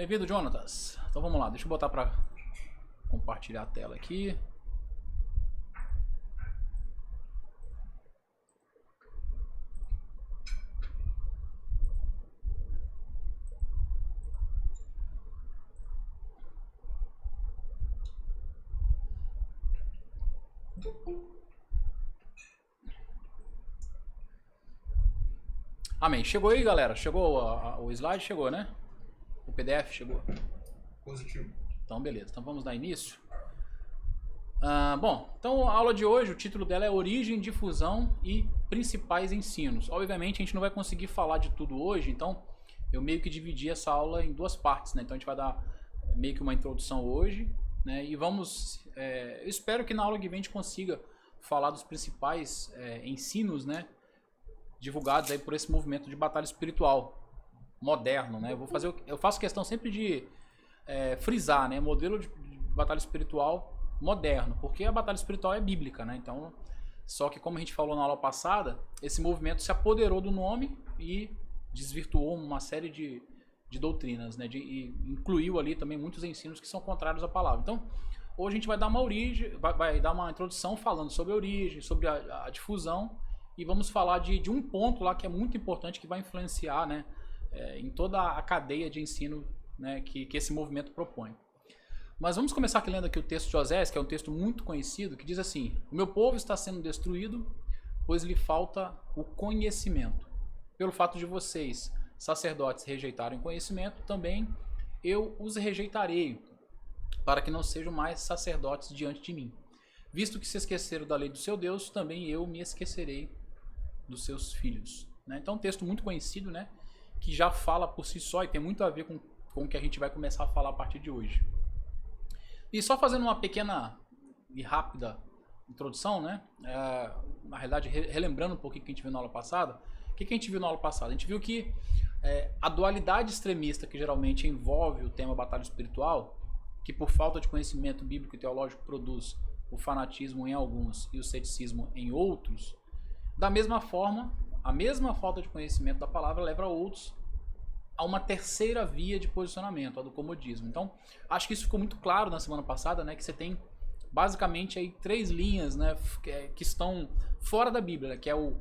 Bem-vindo, Jonatas. Então vamos lá, deixa eu botar para compartilhar a tela aqui. Amém. Chegou aí, galera? Chegou o slide? Chegou, né? O PDF chegou? Positivo. Então, beleza. Então, vamos dar início. Bom, então a aula de hoje, o título dela é Origem, Difusão e Principais Ensinos. Obviamente, a gente não vai conseguir falar de tudo hoje, então eu meio que dividi essa aula em duas partes, né? Então, a gente vai dar meio que uma introdução hoje, né? E vamos... eu espero que na aula que vem a gente consiga falar dos principais ensinos, né? Divulgados aí por esse movimento de batalha espiritual moderno, né? Eu faço questão sempre de frisar, né? Modelo de batalha espiritual moderno, porque a batalha espiritual é bíblica, né? Então, só que como a gente falou na aula passada, esse movimento se apoderou do nome e desvirtuou uma série de doutrinas, né? E incluiu ali também muitos ensinos que são contrários à palavra. Então, hoje a gente vai dar uma origem, vai dar uma introdução falando sobre a origem, sobre a difusão. E vamos falar de um ponto lá que é muito importante, que vai influenciar, né, em toda a cadeia de ensino, né, que esse movimento propõe. Mas vamos começar aqui lendo aqui o texto de Osés, que é um texto muito conhecido, que diz assim: O meu povo está sendo destruído, pois lhe falta o conhecimento. Pelo fato de vocês, sacerdotes, rejeitarem o conhecimento, também eu os rejeitarei, para que não sejam mais sacerdotes diante de mim. Visto que se esqueceram da lei do seu Deus, também eu me esquecerei dos seus filhos. Né? Então, um texto muito conhecido, né? Que já fala por si só e tem muito a ver com o que a gente vai começar a falar a partir de hoje. E só fazendo uma pequena e rápida introdução, né? Na realidade, relembrando um pouquinho o que a gente viu na aula passada. O que a gente viu na aula passada? A gente viu que a dualidade extremista que geralmente envolve o tema batalha espiritual, que por falta de conhecimento bíblico e teológico produz o fanatismo em alguns e o ceticismo em outros, da mesma forma, a mesma falta de conhecimento da palavra leva a outros a uma terceira via de posicionamento, a do comodismo. Então, acho que isso ficou muito claro na semana passada, né, que você tem basicamente aí três linhas, né, que estão fora da Bíblia, né, que é o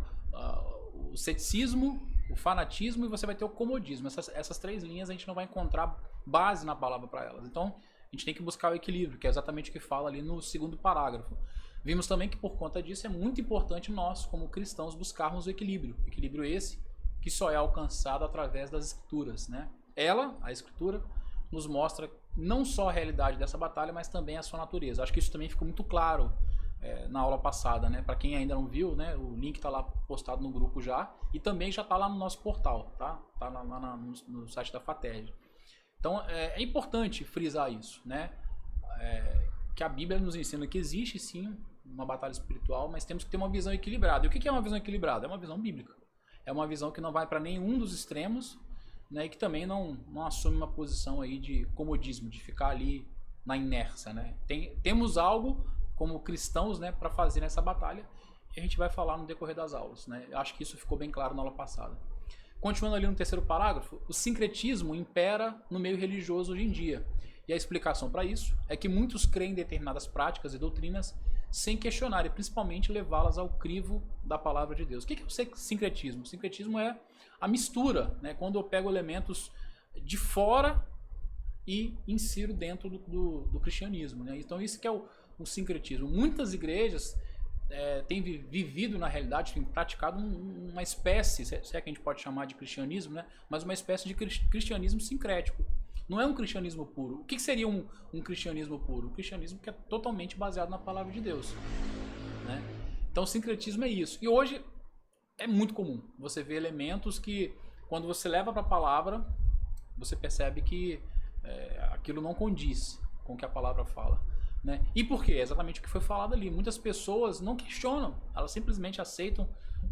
ceticismo, o fanatismo e você vai ter o comodismo. Essas três linhas a gente não vai encontrar base na palavra para elas. Então, a gente tem que buscar o equilíbrio, que é exatamente o que fala ali no segundo parágrafo. Vimos também que por conta disso é muito importante nós, como cristãos, buscarmos o equilíbrio. Equilíbrio esse que só é alcançado através das escrituras, né? A escritura, nos mostra não só a realidade dessa batalha, mas também a sua natureza. Acho que isso também ficou muito claro na aula passada, né? Para quem ainda não viu, né? O link está lá postado no grupo já e também já está lá no nosso portal, tá? Tá lá no site da FATERJ. Então é importante frisar isso, né? Que a Bíblia nos ensina que existe sim uma batalha espiritual, mas temos que ter uma visão equilibrada. E o que é uma visão equilibrada? É uma visão bíblica. É uma visão que não vai para nenhum dos extremos, né? E que também não assume uma posição aí de comodismo, de ficar ali na inércia, né? Temos algo como cristãos, né, para fazer nessa batalha e a gente vai falar no decorrer das aulas, né? Eu acho que isso ficou bem claro na aula passada. Continuando ali no terceiro parágrafo, o sincretismo impera no meio religioso hoje em dia. E a explicação para isso é que muitos creem em determinadas práticas e doutrinas sem questionar e principalmente levá-las ao crivo da palavra de Deus. O que é o sincretismo? O sincretismo é a mistura, né? Quando eu pego elementos de fora e insiro dentro do cristianismo, né? Então isso que é o sincretismo. Muitas igrejas têm vivido na realidade, têm praticado uma espécie, se é que a gente pode chamar de cristianismo, né? Mas uma espécie de cristianismo sincrético. Não é um cristianismo puro. O que seria um cristianismo puro? Um cristianismo que é totalmente baseado na palavra de Deus, né? Então o sincretismo é isso. E hoje é muito comum você ver elementos que, quando você leva para a palavra, você percebe que aquilo não condiz com o que a palavra fala, né? E por quê? É exatamente o que foi falado ali. Muitas pessoas não questionam, elas simplesmente aceitam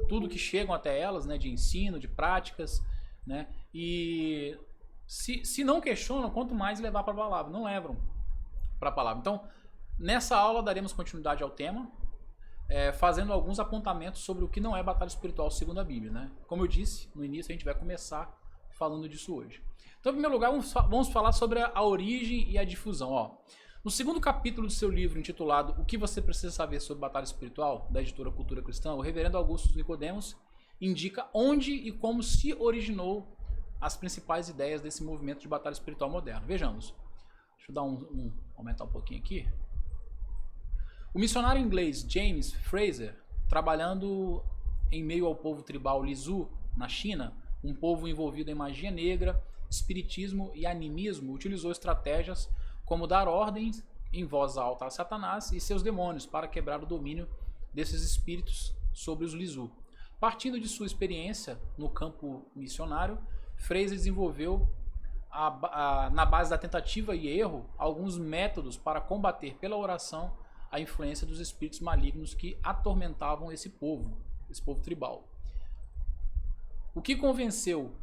tudo que chegam até elas, né, de ensino, de práticas, né? E se não questionam, quanto mais levar para a palavra. Não levam para a palavra. Então, nessa aula daremos continuidade ao tema, fazendo alguns apontamentos sobre o que não é batalha espiritual segundo a Bíblia, né? Como eu disse no início, a gente vai começar falando disso hoje. Então, em primeiro lugar, vamos falar sobre a origem e a difusão. Ó, no segundo capítulo do seu livro, intitulado O que você precisa saber sobre batalha espiritual, da editora Cultura Cristã, o reverendo Augusto Nicodemos indica onde e como se originou as principais ideias desse movimento de batalha espiritual moderno. Vejamos. Deixa eu dar aumentar um pouquinho aqui. O missionário inglês James Fraser, trabalhando em meio ao povo tribal Lisu, na China, um povo envolvido em magia negra, espiritismo e animismo, utilizou estratégias como dar ordens em voz alta a Satanás e seus demônios para quebrar o domínio desses espíritos sobre os Lisu. Partindo de sua experiência no campo missionário, Fraser desenvolveu, na base da tentativa e erro, alguns métodos para combater pela oração a influência dos espíritos malignos que atormentavam esse povo tribal. O que convenceu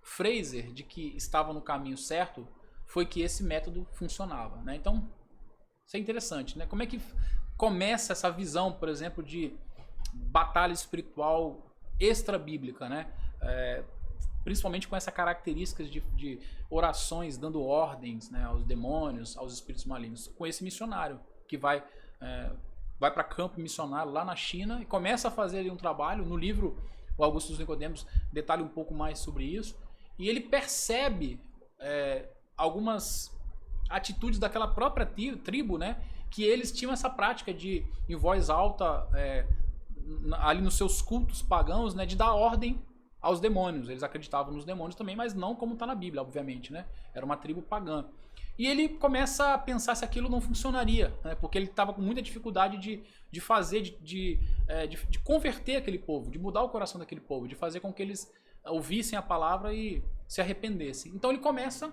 Fraser de que estava no caminho certo foi que esse método funcionava, né? Então, isso é interessante, né? Como é que começa essa visão, por exemplo, de batalha espiritual extra-bíblica, né? Principalmente com essa característica de orações dando ordens, né, aos demônios, aos espíritos malignos, com esse missionário que vai para campo missionário lá na China e começa a fazer ali um trabalho. No livro, o Augusto Nicodemos detalha um pouco mais sobre isso, e ele percebe algumas atitudes daquela própria tribo, né, que eles tinham essa prática de, em voz alta, ali nos seus cultos pagãos, né, de dar ordem aos demônios. Eles acreditavam nos demônios também, mas não como está na Bíblia, obviamente, né? Era uma tribo pagã. E ele começa a pensar se aquilo não funcionaria, né? Porque ele estava com muita dificuldade de fazer, de converter aquele povo, de mudar o coração daquele povo, de fazer com que eles ouvissem a palavra e se arrependessem. Então ele começa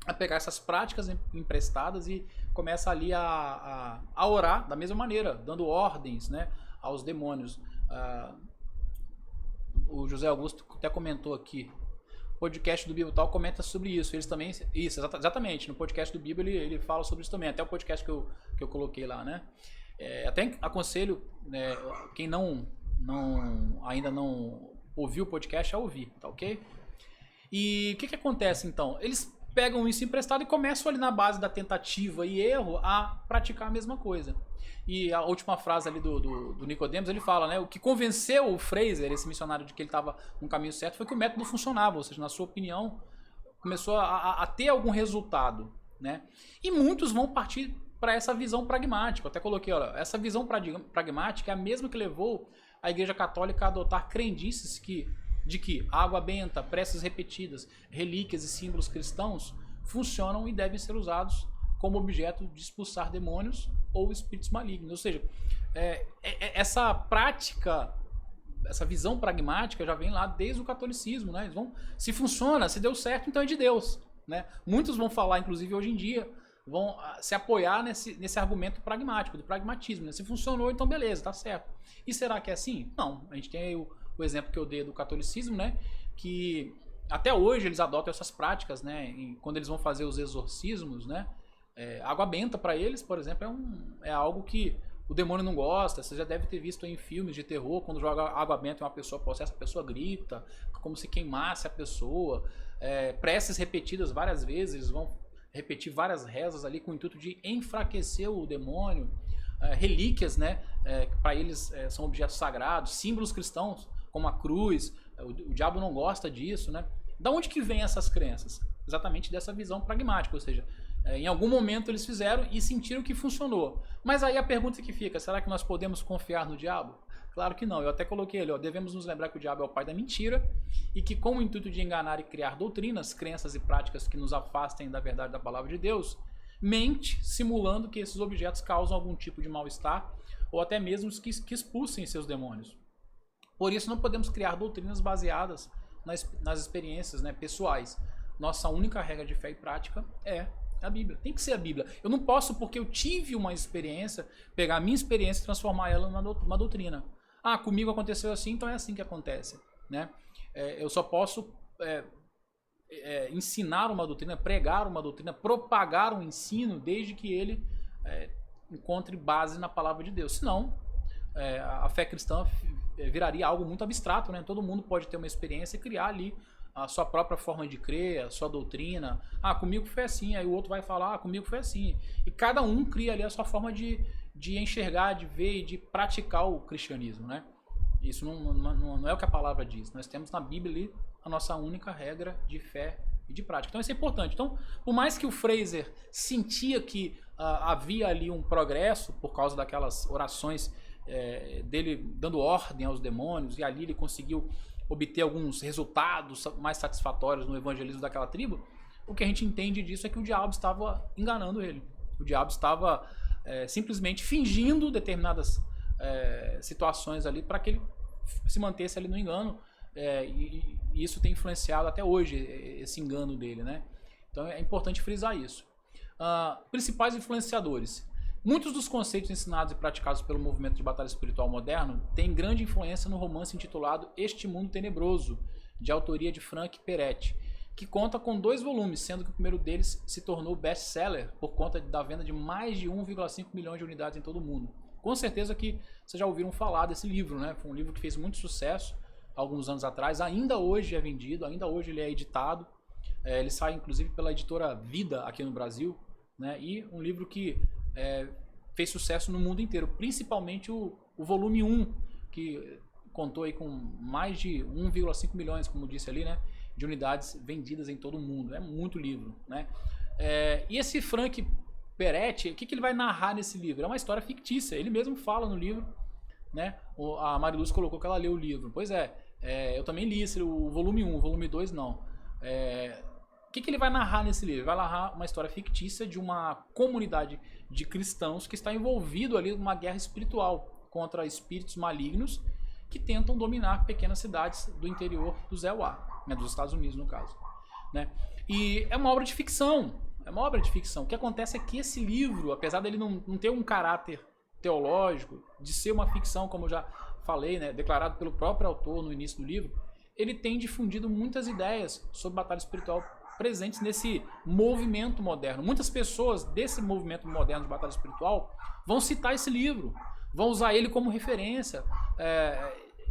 a pegar essas práticas emprestadas e começa ali a orar da mesma maneira, dando ordens, né, aos demônios. O José Augusto até comentou aqui, o podcast do Bíblia Tal comenta sobre isso. Eles também, isso, exatamente, no podcast do Bíblia ele fala sobre isso também, até o podcast que eu coloquei lá, né? Até aconselho, né, quem ainda não ouviu o podcast a ouvir, tá ok? E o que acontece então? Eles pegam isso emprestado e começam ali na base da tentativa e erro a praticar a mesma coisa. E a última frase ali do Nicodemos, ele fala, né, o que convenceu o Fraser, esse missionário, de que ele estava no caminho certo, foi que o método funcionava, ou seja, na sua opinião, começou a ter algum resultado, né? E muitos vão partir para essa visão pragmática. Eu até coloquei, olha, essa visão pragmática é a mesma que levou a Igreja Católica a adotar crendices de que água benta, preces repetidas, relíquias e símbolos cristãos funcionam e devem ser usados como objeto de expulsar demônios ou espíritos malignos. Ou seja, essa prática, essa visão pragmática já vem lá desde o catolicismo, né? Eles vão, se funciona, se deu certo, então é de Deus, né? Muitos vão falar, inclusive hoje em dia, vão se apoiar nesse argumento pragmático, do pragmatismo, né? Se funcionou, então beleza, tá certo. E será que é assim? Não. A gente tem aí o exemplo que eu dei do catolicismo, né? Que até hoje eles adotam essas práticas, né? Quando eles vão fazer os exorcismos, né? Água benta para eles, por exemplo, é algo que o demônio não gosta. Você já deve ter visto em filmes de terror, quando joga água benta em uma pessoa possessa, a pessoa grita, como se queimasse a pessoa. Preces repetidas várias vezes, vão repetir várias rezas ali com o intuito de enfraquecer o demônio. Relíquias, né? Para eles são objetos sagrados, símbolos cristãos, como a cruz. O diabo não gosta disso, né? Da onde que vem essas crenças? Exatamente dessa visão pragmática, ou seja, em algum momento eles fizeram e sentiram que funcionou. Mas aí a pergunta que fica, será que nós podemos confiar no diabo? Claro que não. Eu até coloquei ali, devemos nos lembrar que o diabo é o pai da mentira e que, com o intuito de enganar e criar doutrinas, crenças e práticas que nos afastem da verdade da palavra de Deus, mente simulando que esses objetos causam algum tipo de mal-estar ou até mesmo que expulsem seus demônios. Por isso não podemos criar doutrinas baseadas nas experiências, né, pessoais. Nossa única regra de fé e prática é a Bíblia. Tem que ser a Bíblia. Eu não posso, porque eu tive uma experiência, pegar a minha experiência e transformar ela numa doutrina. Ah, comigo aconteceu assim, então é assim que acontece, né? Eu só posso ensinar uma doutrina, pregar uma doutrina, propagar um ensino, desde que ele encontre base na palavra de Deus. Senão, a fé cristã viraria algo muito abstrato, né? Todo mundo pode ter uma experiência e criar ali a sua própria forma de crer, a sua doutrina. Ah, comigo foi assim, aí o outro vai falar, ah, comigo foi assim. E cada um cria ali a sua forma de enxergar, de ver e de praticar o cristianismo, né? Isso não é o que a palavra diz. Nós temos na Bíblia ali a nossa única regra de fé e de prática. Então isso é importante. Então, por mais que o Fraser sentia que havia ali um progresso por causa daquelas orações dele dando ordem aos demônios, e ali ele conseguiu obter alguns resultados mais satisfatórios no evangelismo daquela tribo, o que a gente entende disso é que o diabo estava enganando ele. O diabo estava simplesmente fingindo determinadas situações ali para que ele se mantesse ali no engano, e isso tem influenciado até hoje esse engano dele, né? Então é importante frisar isso. Principais influenciadores. Muitos dos conceitos ensinados e praticados pelo movimento de batalha espiritual moderno têm grande influência no romance intitulado Este Mundo Tenebroso, de autoria de Frank Peretti, que conta com 2 volumes, sendo que o primeiro deles se tornou best-seller por conta da venda de mais de 1,5 milhões de unidades em todo o mundo. Com certeza que vocês já ouviram falar desse livro, né? Foi um livro que fez muito sucesso alguns anos atrás, ainda hoje é vendido, ainda hoje ele é editado. Ele sai inclusive pela editora Vida aqui no Brasil, né? E um livro que fez sucesso no mundo inteiro, principalmente o volume 1, que contou aí com mais de 1,5 milhões, como disse ali, né, de unidades vendidas em todo o mundo. É muito livro, né? E esse Frank Peretti, o que ele vai narrar nesse livro? É uma história fictícia, ele mesmo fala no livro, né? A Mariluz colocou que ela leu o livro. Pois eu também li o volume 1, o volume 2 não. O que ele vai narrar nesse livro? Ele vai narrar uma história fictícia de uma comunidade de cristãos que está envolvido ali numa guerra espiritual contra espíritos malignos que tentam dominar pequenas cidades do interior do Zéuá, né, dos Estados Unidos no caso, né? E é uma obra de ficção, O que acontece é que esse livro, apesar dele não ter um caráter teológico, de ser uma ficção, como eu já falei, né, declarado pelo próprio autor no início do livro, ele tem difundido muitas ideias sobre batalha espiritual presentes nesse movimento moderno. Muitas pessoas desse movimento moderno de batalha espiritual vão citar esse livro, vão usar ele como referência.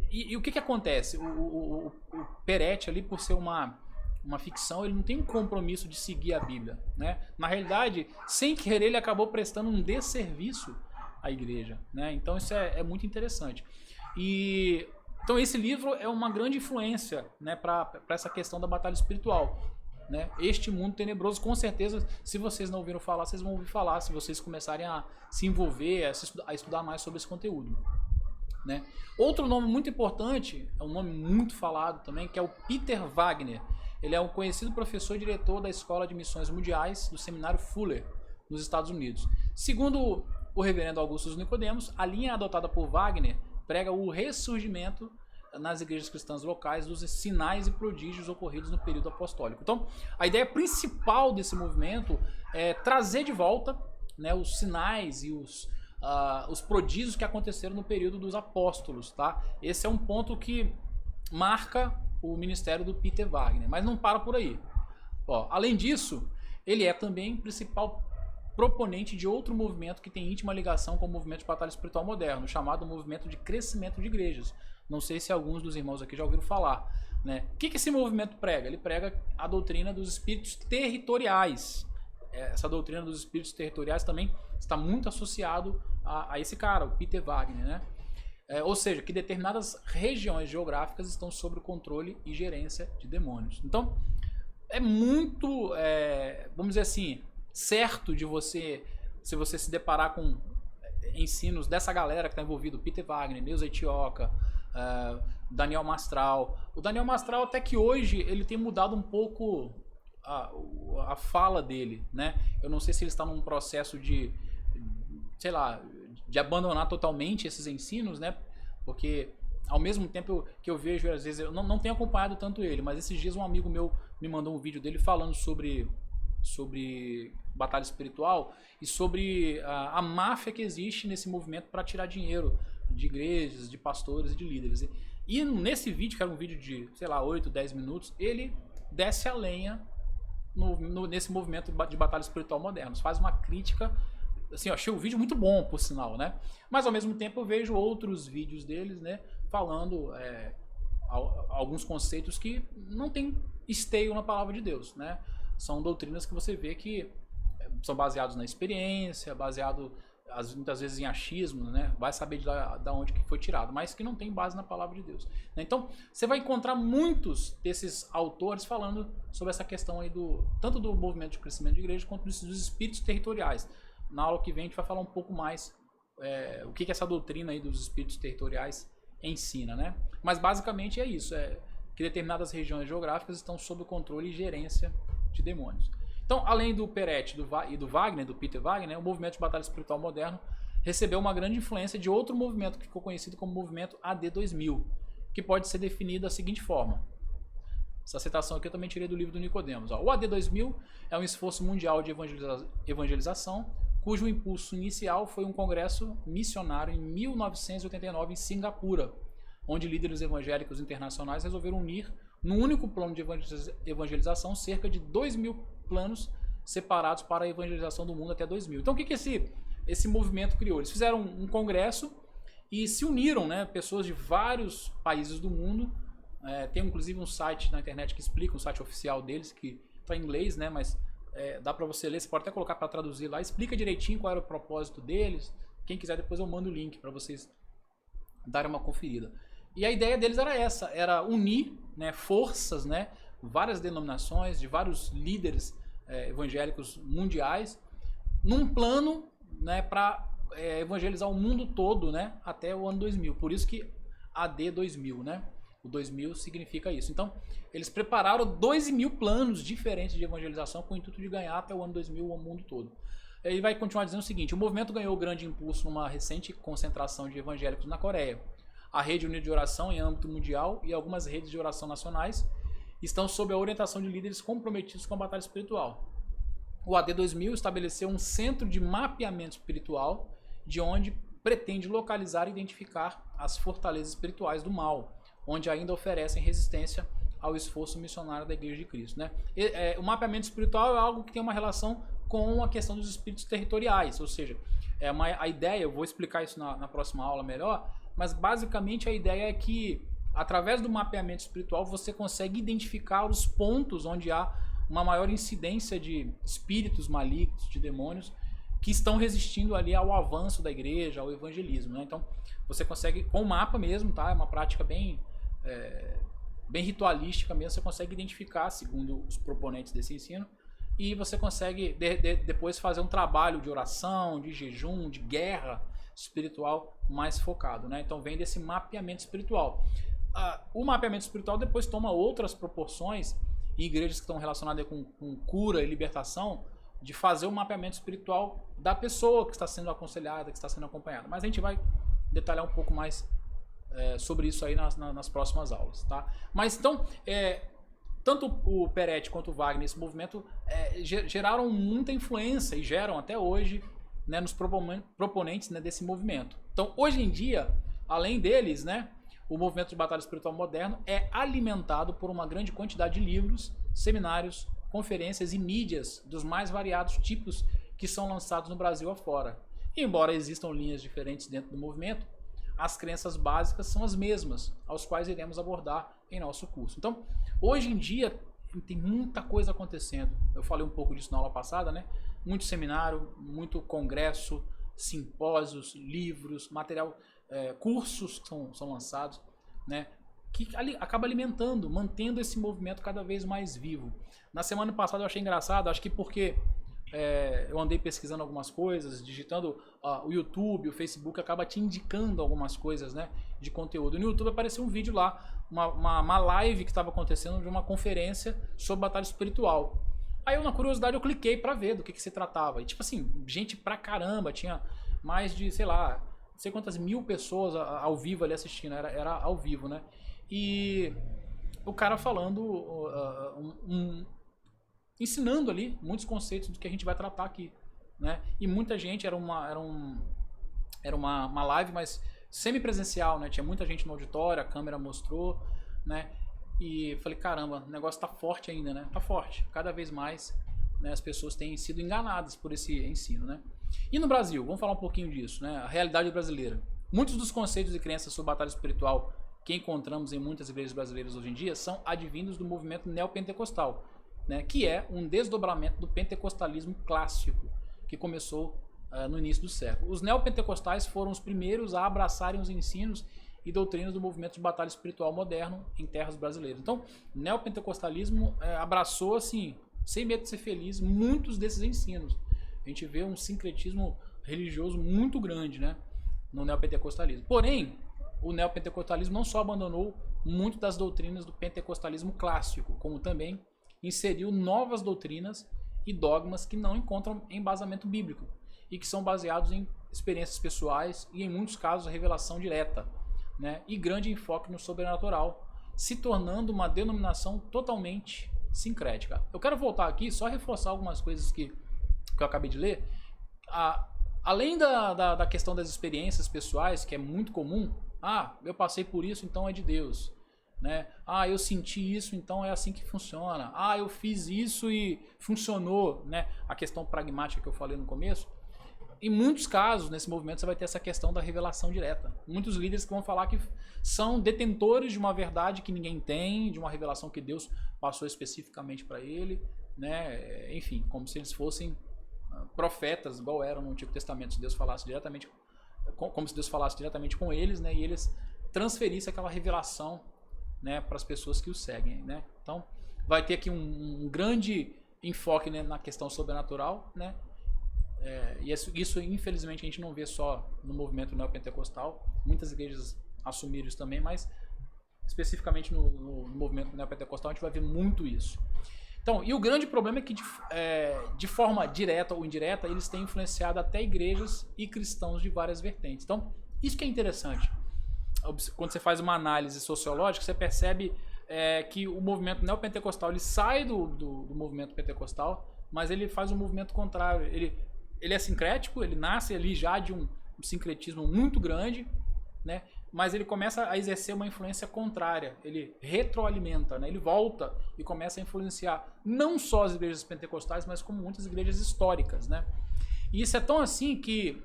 E o que acontece? O Peretti ali, por ser uma ficção, ele não tem um compromisso de seguir a Bíblia, né? Na realidade, sem querer, ele acabou prestando um desserviço à igreja, né? Então isso é muito interessante. Então esse livro é uma grande influência, né, para essa questão da batalha espiritual, né? Este Mundo Tenebroso, com certeza, se vocês não ouviram falar, vocês vão ouvir falar, se vocês começarem a se envolver, a estudar mais sobre esse conteúdo, né? Outro nome muito importante, é um nome muito falado também, que é o Peter Wagner. Ele é um conhecido professor e diretor da Escola de Missões Mundiais do Seminário Fuller, nos Estados Unidos. Segundo o reverendo Augustus Nicodemos, a linha adotada por Wagner prega o ressurgimento nas igrejas cristãs locais dos sinais e prodígios ocorridos no período apostólico. Então, a ideia principal desse movimento é trazer de volta, né, os sinais e os prodígios que aconteceram no período dos apóstolos, tá? Esse é um ponto que marca o ministério do Peter Wagner, mas não para por aí. Além disso, ele é também principal proponente de outro movimento que tem íntima ligação com o movimento de batalha espiritual moderno, chamado movimento de crescimento de igrejas. Não sei se alguns dos irmãos aqui já ouviram falar, né? O que esse movimento prega? Ele prega a doutrina dos espíritos territoriais. Essa doutrina dos espíritos territoriais também está muito associado a esse cara, o Peter Wagner, né? Ou seja, que determinadas regiões geográficas estão sob o controle e gerência de demônios. Então, é muito, vamos dizer assim, certo de você, se você se deparar com ensinos dessa galera que está envolvida, Peter Wagner, Neuza Etioca, Daniel Mastral. O Daniel Mastral, até que hoje, ele tem mudado um pouco a fala dele, né? Eu não sei se ele está num processo de, sei lá, de abandonar totalmente esses ensinos, né? Porque ao mesmo tempo que eu vejo, às vezes, eu não tenho acompanhado tanto ele, mas esses dias um amigo meu me mandou um vídeo dele falando sobre batalha espiritual e sobre a máfia que existe nesse movimento para tirar dinheiro de igrejas, de pastores e de líderes. E nesse vídeo, que era um vídeo de, sei lá, 8, 10 minutos, ele desce a lenha nesse movimento de batalha espiritual moderno. Faz uma crítica. Assim, eu achei o vídeo muito bom, por sinal, né? Mas ao mesmo tempo eu vejo outros vídeos deles, né, falando alguns conceitos que não tem esteio na palavra de Deus, né? São doutrinas que você vê que são baseados na experiência, baseado muitas vezes em achismo, né? Vai saber de onde que foi tirado, mas que não tem base na palavra de Deus, né? Então, você vai encontrar muitos desses autores falando sobre essa questão aí tanto do movimento de crescimento de igreja quanto dos espíritos territoriais. Na aula que vem a gente vai falar um pouco mais o que essa doutrina aí dos espíritos territoriais ensina, né? Mas basicamente é isso, que determinadas regiões geográficas estão sob o controle e gerência de demônios. Então, além do Peretti e do Wagner, do Peter Wagner, o movimento de batalha espiritual moderno recebeu uma grande influência de outro movimento que ficou conhecido como movimento AD 2000, que pode ser definido da seguinte forma. Essa citação aqui eu também tirei do livro do Nicodemos. O AD 2000 é um esforço mundial de evangelização, cujo impulso inicial foi um congresso missionário em 1989 em Singapura, onde líderes evangélicos internacionais resolveram unir num único plano de evangelização cerca de 2.000 planos separados para a evangelização do mundo até 2000. Então o que esse movimento criou? Eles fizeram um congresso e se uniram, né, pessoas de vários países do mundo. Tem inclusive um site na internet que explica, um site oficial deles, que está em inglês, né, mas dá para você ler, você pode até colocar para traduzir lá, explica direitinho qual era o propósito deles. Quem quiser depois eu mando o link para vocês darem uma conferida. E a ideia deles era essa, era unir, né, forças, né, várias denominações, de vários líderes evangélicos mundiais, num plano, né, para evangelizar o mundo todo, né, até o ano 2000. Por isso que AD 2000, né? O 2000 significa isso. Então, eles prepararam 2.000 planos diferentes de evangelização com o intuito de ganhar até o ano 2000 o mundo todo. Ele vai continuar dizendo o seguinte: o movimento ganhou grande impulso numa recente concentração de evangélicos na Coreia. A Rede Unida de Oração em âmbito mundial e algumas redes de oração nacionais estão sob a orientação de líderes comprometidos com a batalha espiritual. O AD 2000 estabeleceu um centro de mapeamento espiritual, de onde pretende localizar e identificar as fortalezas espirituais do mal, onde ainda oferecem resistência ao esforço missionário da Igreja de Cristo, né? O mapeamento espiritual é algo que tem uma relação com a questão dos espíritos territoriais, ou seja, a ideia, eu vou explicar isso na próxima aula melhor, mas basicamente a ideia é que através do mapeamento espiritual você consegue identificar os pontos onde há uma maior incidência de espíritos malignos, de demônios, que estão resistindo ali ao avanço da igreja, ao evangelismo, né? Então você consegue, com o mapa mesmo, tá? É uma prática bem ritualística mesmo, você consegue identificar, segundo os proponentes desse ensino, e você consegue depois fazer um trabalho de oração, de jejum, de guerra espiritual mais focado, né? Então vem desse mapeamento espiritual. O mapeamento espiritual depois toma outras proporções em igrejas que estão relacionadas com cura e libertação, de fazer o mapeamento espiritual da pessoa que está sendo aconselhada, que está sendo acompanhada. Mas a gente vai detalhar um pouco mais sobre isso aí nas próximas aulas, tá? Mas então, tanto o Peretti quanto o Wagner, esse movimento geraram muita influência e geram até hoje, né, nos proponentes, né, desse movimento. Então, hoje em dia, além deles, né, o movimento de batalha espiritual moderno é alimentado por uma grande quantidade de livros, seminários, conferências e mídias dos mais variados tipos que são lançados no Brasil afora. E embora existam linhas diferentes dentro do movimento, as crenças básicas são as mesmas, aos quais iremos abordar em nosso curso. Então, hoje em dia, tem muita coisa acontecendo. Eu falei um pouco disso na aula passada, né? Muito seminário, muito congresso, simpósios, livros, material, cursos que são lançados, né? Que acaba alimentando, mantendo esse movimento cada vez mais vivo. Na semana passada eu achei engraçado, acho que porque eu andei pesquisando algumas coisas, digitando o YouTube, o Facebook acaba te indicando algumas coisas, né, de conteúdo. No YouTube apareceu um vídeo lá, uma live que estava acontecendo de uma conferência sobre batalha espiritual. Aí eu, na curiosidade, eu cliquei para ver do que se tratava. E tipo assim, gente pra caramba, tinha mais de, sei lá, não sei quantas mil pessoas ao vivo ali assistindo, era ao vivo, né? E o cara falando, ensinando ali muitos conceitos do que a gente vai tratar aqui, né? E muita gente, era uma live, mas semipresencial, né? Tinha muita gente no auditório, a câmera mostrou, né? E falei, caramba, o negócio tá forte ainda, né? Tá forte. Cada vez mais, né, as pessoas têm sido enganadas por esse ensino, né? E no Brasil, vamos falar um pouquinho disso, né? A realidade brasileira. Muitos dos conceitos e crenças sobre batalha espiritual que encontramos em muitas igrejas brasileiras hoje em dia são advindos do movimento neopentecostal, né, que é um desdobramento do pentecostalismo clássico, que começou no início do século. Os neopentecostais foram os primeiros a abraçarem os ensinos e doutrinas do movimento de batalha espiritual moderno em terras brasileiras. Então, o neopentecostalismo abraçou, assim, sem medo de ser feliz, muitos desses ensinos. A gente vê um sincretismo religioso muito grande, né, no neopentecostalismo. Porém, o neopentecostalismo não só abandonou muito das doutrinas do pentecostalismo clássico, como também inseriu novas doutrinas e dogmas que não encontram embasamento bíblico e que são baseados em experiências pessoais e, em muitos casos, a revelação direta, né? E grande enfoque no sobrenatural, se tornando uma denominação totalmente sincrética. Eu quero voltar aqui só reforçar algumas coisas que eu acabei de ler. Além da questão das experiências pessoais, que é muito comum, eu passei por isso, então é de Deus, né? Eu senti isso, então é assim que funciona. Eu fiz isso e funcionou, né? A questão pragmática que eu falei no começo. Em muitos casos, nesse movimento, você vai ter essa questão da revelação direta. Muitos líderes que vão falar que são detentores de uma verdade que ninguém tem, de uma revelação que Deus passou especificamente para ele, né? Enfim, como se eles fossem profetas, igual eram no Antigo Testamento, se Deus falasse diretamente, como se Deus falasse diretamente com eles, né? E eles transferissem aquela revelação, né, para as pessoas que o seguem, né? Então, vai ter aqui um grande enfoque, né, na questão sobrenatural, né? E isso, infelizmente, a gente não vê só no movimento neopentecostal. Muitas igrejas assumiram isso também, mas especificamente no movimento neopentecostal a gente vai ver muito isso. Então, e o grande problema é que de forma direta ou indireta eles têm influenciado até igrejas e cristãos de várias vertentes. Então, isso que é interessante. Quando você faz uma análise sociológica, você percebe que o movimento neopentecostal ele sai do movimento pentecostal, mas ele faz um movimento contrário. Ele é sincrético, ele nasce ali já de um sincretismo muito grande, né? Mas ele começa a exercer uma influência contrária, ele retroalimenta, né? Ele volta e começa a influenciar não só as igrejas pentecostais, mas como muitas igrejas históricas, né? E isso é tão assim que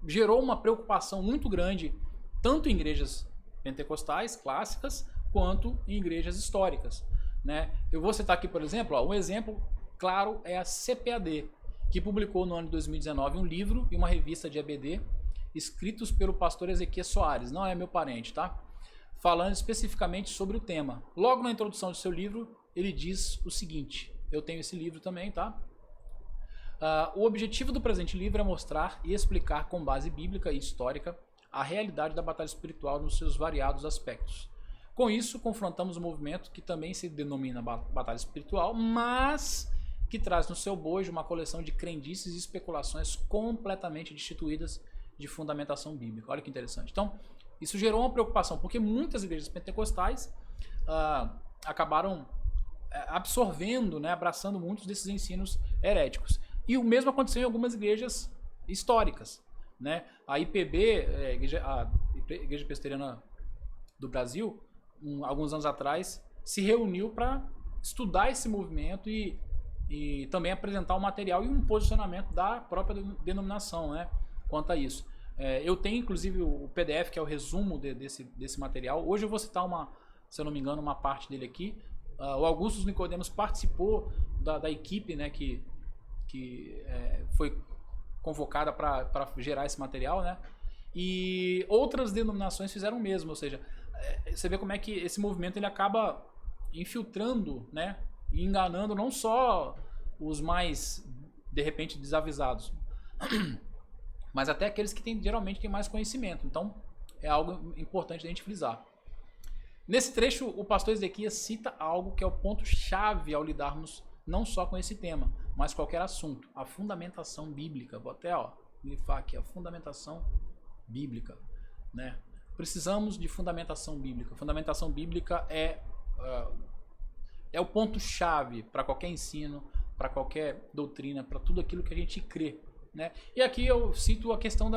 gerou uma preocupação muito grande, tanto em igrejas pentecostais clássicas, quanto em igrejas históricas, né? Eu vou citar aqui, por exemplo, um exemplo claro é a CPAD, que publicou no ano de 2019 um livro e uma revista de EBD, escritos pelo pastor Ezequiel Soares, não é meu parente, tá? Falando especificamente sobre o tema. Logo na introdução do seu livro, ele diz o seguinte, eu tenho esse livro também, tá? O objetivo do presente livro é mostrar e explicar com base bíblica e histórica a realidade da batalha espiritual nos seus variados aspectos. Com isso, confrontamos um movimento que também se denomina batalha espiritual, mas que traz no seu bojo uma coleção de crendices e especulações completamente destituídas de fundamentação bíblica. Olha que interessante. Então, isso gerou uma preocupação, porque muitas igrejas pentecostais acabaram absorvendo, né, abraçando muitos desses ensinos heréticos. E o mesmo aconteceu em algumas igrejas históricas, né? A IPB, a Igreja Presbiteriana do Brasil, alguns anos atrás, se reuniu para estudar esse movimento e também apresentar um material e um posicionamento da própria denominação, né, quanto a isso. Eu tenho inclusive o PDF, que é o resumo desse material. Hoje eu vou citar se eu não me engano, uma parte dele aqui. O Augustus Nicodemos participou da equipe, né, que foi convocada para gerar esse material, né? E outras denominações fizeram o mesmo, ou seja, você vê como é que esse movimento ele acaba infiltrando, né, e enganando não só os mais, de repente, desavisados, mas até aqueles que geralmente têm mais conhecimento. Então, é algo importante a gente frisar. Nesse trecho, o pastor Ezequias cita algo que é o ponto-chave ao lidarmos não só com esse tema, mas qualquer assunto, a fundamentação bíblica. Vou até grifar aqui, a fundamentação bíblica, né? Precisamos de fundamentação bíblica. Fundamentação bíblica é o ponto-chave para qualquer ensino, para qualquer doutrina, para tudo aquilo que a gente crê, né? E aqui eu cito a questão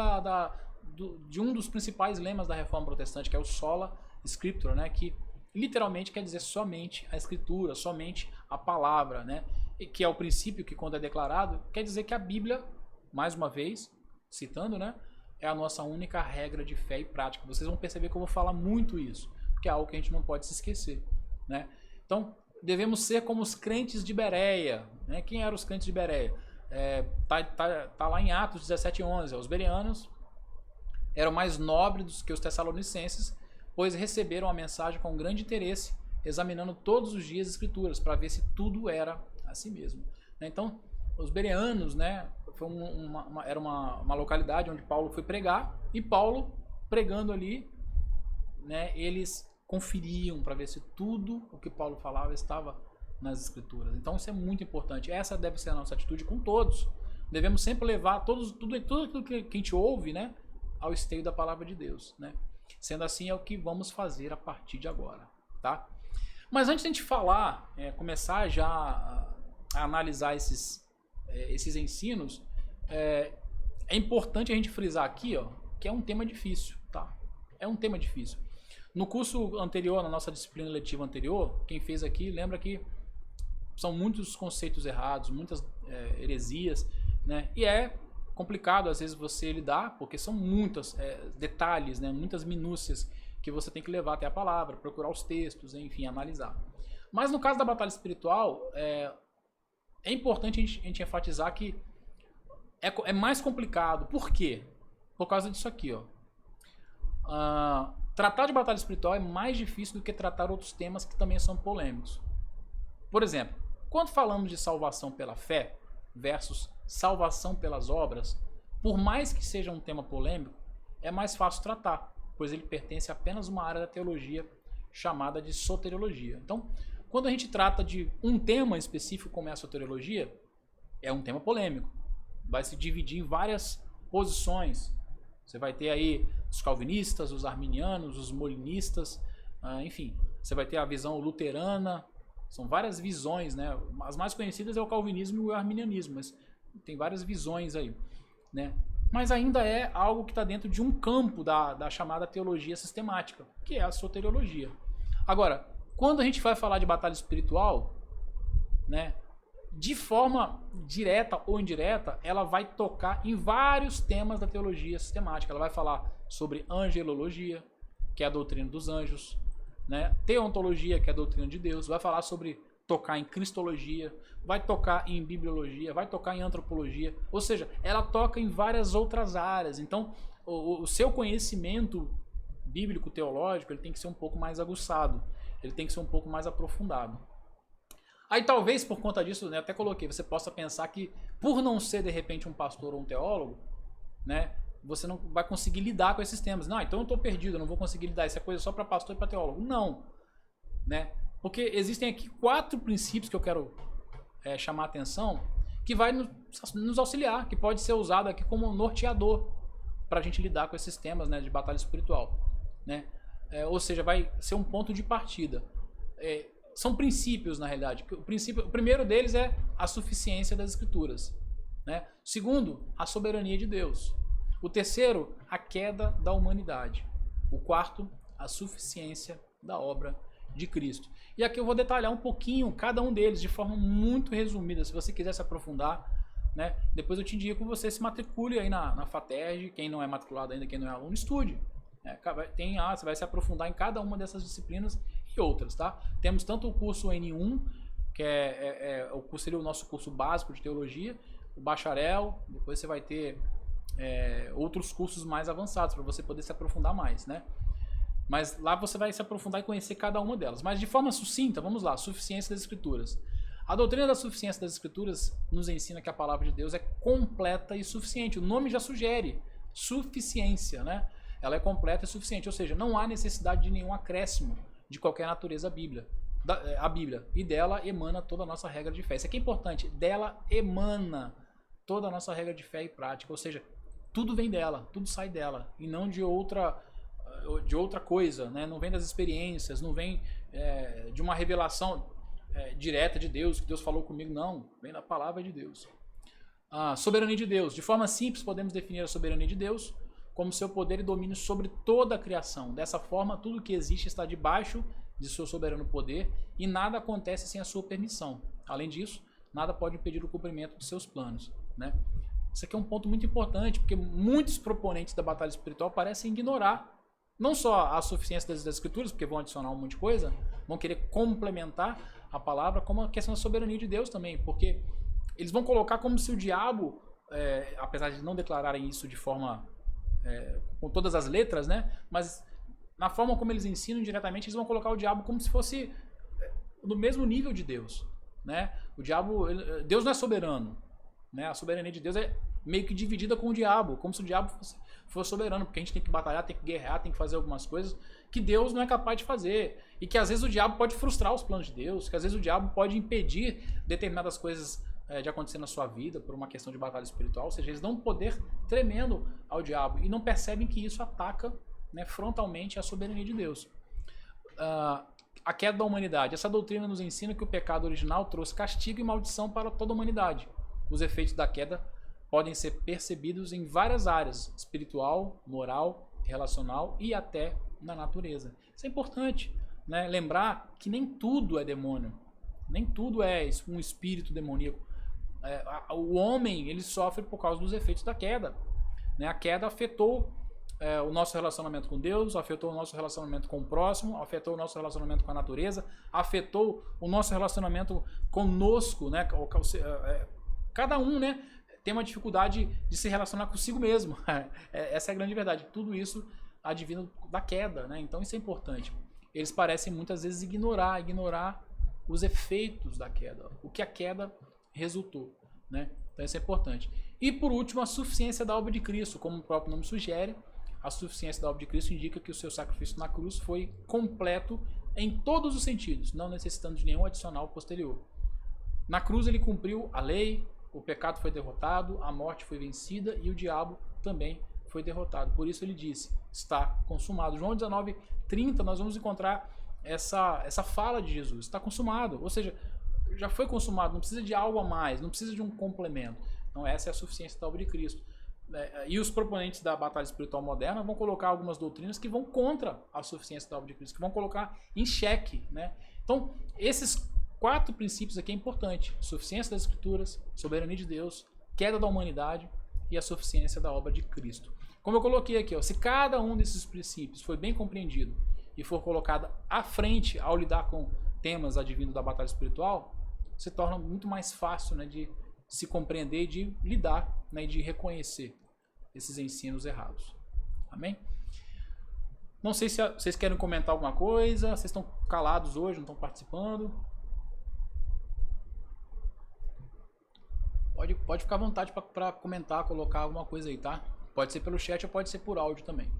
de um dos principais lemas da Reforma Protestante, que é o sola scriptura, né? Que literalmente quer dizer somente a escritura, somente a palavra, né? E que é o princípio que, quando é declarado, quer dizer que a Bíblia, mais uma vez, citando, né, é a nossa única regra de fé e prática. Vocês vão perceber que eu vou falar muito isso, porque é algo que a gente não pode se esquecer, né? Então, devemos ser como os crentes de Bereia, né? Quem eram os crentes de Bereia? Tá lá em Atos 17:11. Os bereanos eram mais nobres que os tessalonicenses, pois receberam a mensagem com grande interesse, examinando todos os dias as escrituras para ver se tudo era assim mesmo. Então, os bereanos, né, era uma localidade onde Paulo foi pregar, e Paulo pregando ali, né, eles conferiam para ver se tudo o que Paulo falava estava nas escrituras. Então isso é muito importante. Essa deve ser a nossa atitude com todos. Devemos sempre levar tudo aquilo que a gente ouve, né, ao esteio da palavra de Deus, né? Sendo assim, é o que vamos fazer a partir de agora, tá? Mas antes de a gente falar, começar já a analisar esses ensinos, é importante a gente frisar aqui, ó, que é um tema difícil, tá? É um tema difícil. No curso anterior, na nossa disciplina letiva anterior, quem fez aqui lembra que são muitos conceitos errados, muitas heresias, né? E é complicado às vezes você lidar, porque são muitos detalhes, né? Muitas minúcias que você tem que levar até a palavra, procurar os textos, enfim, analisar. Mas no caso da batalha espiritual, é importante a gente enfatizar que é mais complicado. Por quê? Por causa disso aqui, ó. Tratar de batalha espiritual é mais difícil do que tratar outros temas que também são polêmicos. Por exemplo, quando falamos de salvação pela fé versus salvação pelas obras, por mais que seja um tema polêmico, é mais fácil tratar, pois ele pertence a apenas uma área da teologia chamada de soteriologia. Então, quando a gente trata de um tema específico como é a soteriologia, é um tema polêmico. Vai se dividir em várias posições. Você vai ter aí os calvinistas, os arminianos, os molinistas, enfim. Você vai ter a visão luterana. São várias visões, né? As mais conhecidas é o calvinismo e o arminianismo, mas tem várias visões aí, né? Mas ainda é algo que está dentro de um campo da chamada teologia sistemática, que é a soteriologia. Agora, quando a gente vai falar de batalha espiritual, né, de forma direta ou indireta, ela vai tocar em vários temas da teologia sistemática. Ela vai falar sobre angelologia, que é a doutrina dos anjos, né, teontologia, que é a doutrina de Deus, vai falar sobre tocar em cristologia, vai tocar em bibliologia, vai tocar em antropologia, ou seja, ela toca em várias outras áreas. Então, o seu conhecimento bíblico, teológico, ele tem que ser um pouco mais aguçado, ele tem que ser um pouco mais aprofundado. Aí talvez por conta disso, né, até coloquei, você possa pensar que por não ser de repente um pastor ou um teólogo, né, você não vai conseguir lidar com esses temas. Não, então eu estou perdido, eu não vou conseguir lidar, isso é coisa só para pastor e para teólogo. Não, né? Porque existem aqui 4 princípios que eu quero chamar a atenção, que vai nos auxiliar, que pode ser usado aqui como norteador para a gente lidar com esses temas, né, de batalha espiritual, né? Ou seja, vai ser um ponto de partida. São princípios, na realidade. O primeiro deles é a suficiência das escrituras, né? O segundo, a soberania de Deus. O terceiro, a queda da humanidade. O quarto, a suficiência da obra de Cristo. E aqui eu vou detalhar um pouquinho cada um deles de forma muito resumida. Se você quiser se aprofundar, né, depois eu te indico que você se matricule aí na FATERJ. Quem não é matriculado ainda, quem não é aluno, estude. Você vai se aprofundar em cada uma dessas disciplinas e outras, tá? Temos tanto o curso N1, que seria o nosso curso básico de teologia, o bacharel, depois você vai ter outros cursos mais avançados para você poder se aprofundar mais, né? Mas lá você vai se aprofundar e conhecer cada uma delas. Mas de forma sucinta, vamos lá, suficiência das escrituras. A doutrina da suficiência das escrituras nos ensina que a palavra de Deus é completa e suficiente. O nome já sugere suficiência, né? Ela é completa e suficiente, ou seja, não há necessidade de nenhum acréscimo de qualquer natureza a Bíblia. E dela emana toda a nossa regra de fé. Isso aqui é importante. Dela emana toda a nossa regra de fé e prática. Ou seja, tudo vem dela, tudo sai dela. E não de outra coisa, né? Não vem das experiências, não vem de uma revelação direta de Deus, que Deus falou comigo, não. Vem da palavra de Deus. A soberania de Deus. De forma simples, podemos definir a soberania de Deus como seu poder e domínio sobre toda a criação. Dessa forma, tudo que existe está debaixo de seu soberano poder e nada acontece sem a sua permissão. Além disso, nada pode impedir o cumprimento de seus planos, né? Isso aqui é um ponto muito importante, porque muitos proponentes da batalha espiritual parecem ignorar não só a suficiência das escrituras, porque vão adicionar um monte de coisa, vão querer complementar a palavra, como a questão da soberania de Deus também, porque eles vão colocar como se o diabo, apesar de não declararem isso de forma com todas as letras, né? Mas na forma como eles ensinam diretamente, eles vão colocar o diabo como se fosse no mesmo nível de Deus, né? O diabo, Deus não é soberano, né? A soberania de Deus é meio que dividida com o diabo, como se o diabo fosse soberano, porque a gente tem que batalhar, tem que guerrear, tem que fazer algumas coisas que Deus não é capaz de fazer, e que às vezes o diabo pode frustrar os planos de Deus, que às vezes o diabo pode impedir determinadas coisas de acontecer na sua vida por uma questão de batalha espiritual, ou seja, eles dão um poder tremendo ao diabo e não percebem que isso ataca, né, frontalmente a soberania de Deus. A queda da humanidade. Essa doutrina nos ensina que o pecado original trouxe castigo e maldição para toda a humanidade. Os efeitos da queda podem ser percebidos em várias áreas, espiritual, moral, relacional e até na natureza. Isso é importante, né? Lembrar que nem tudo é demônio, nem tudo é um espírito demoníaco. O homem, ele sofre por causa dos efeitos da queda, né? A queda afetou o nosso relacionamento com Deus, afetou o nosso relacionamento com o próximo, afetou o nosso relacionamento com a natureza, afetou o nosso relacionamento conosco, né? Cada um, né, tem uma dificuldade de se relacionar consigo mesmo. Essa é a grande verdade. Tudo isso advindo da queda, né? Então isso é importante. Eles parecem muitas vezes ignorar os efeitos da queda, o que a queda resultou, né? Então isso é importante. E por último, a suficiência da obra de Cristo, como o próprio nome sugere, a suficiência da obra de Cristo indica que o seu sacrifício na cruz foi completo em todos os sentidos, não necessitando de nenhum adicional posterior. Na cruz ele cumpriu a lei, o pecado foi derrotado, a morte foi vencida e o diabo também foi derrotado. Por isso ele disse, está consumado. João 19:30, nós vamos encontrar essa fala de Jesus, está consumado, ou seja, já foi consumado, não precisa de algo a mais, não precisa de um complemento. Então essa é a suficiência da obra de Cristo. E os proponentes da batalha espiritual moderna vão colocar algumas doutrinas que vão contra a suficiência da obra de Cristo, que vão colocar em xeque, né? Então esses 4 princípios aqui é importante: suficiência das escrituras, soberania de Deus, queda da humanidade e a suficiência da obra de Cristo. Como eu coloquei aqui, se cada um desses princípios for bem compreendido e for colocado à frente ao lidar com temas advindos da batalha espiritual, se torna muito mais fácil, né, de se compreender e de lidar, né, e de reconhecer esses ensinos errados. Amém? Não sei se vocês querem comentar alguma coisa, vocês estão calados hoje, não estão participando. Pode ficar à vontade para comentar, colocar alguma coisa aí, tá? Pode ser pelo chat ou pode ser por áudio também.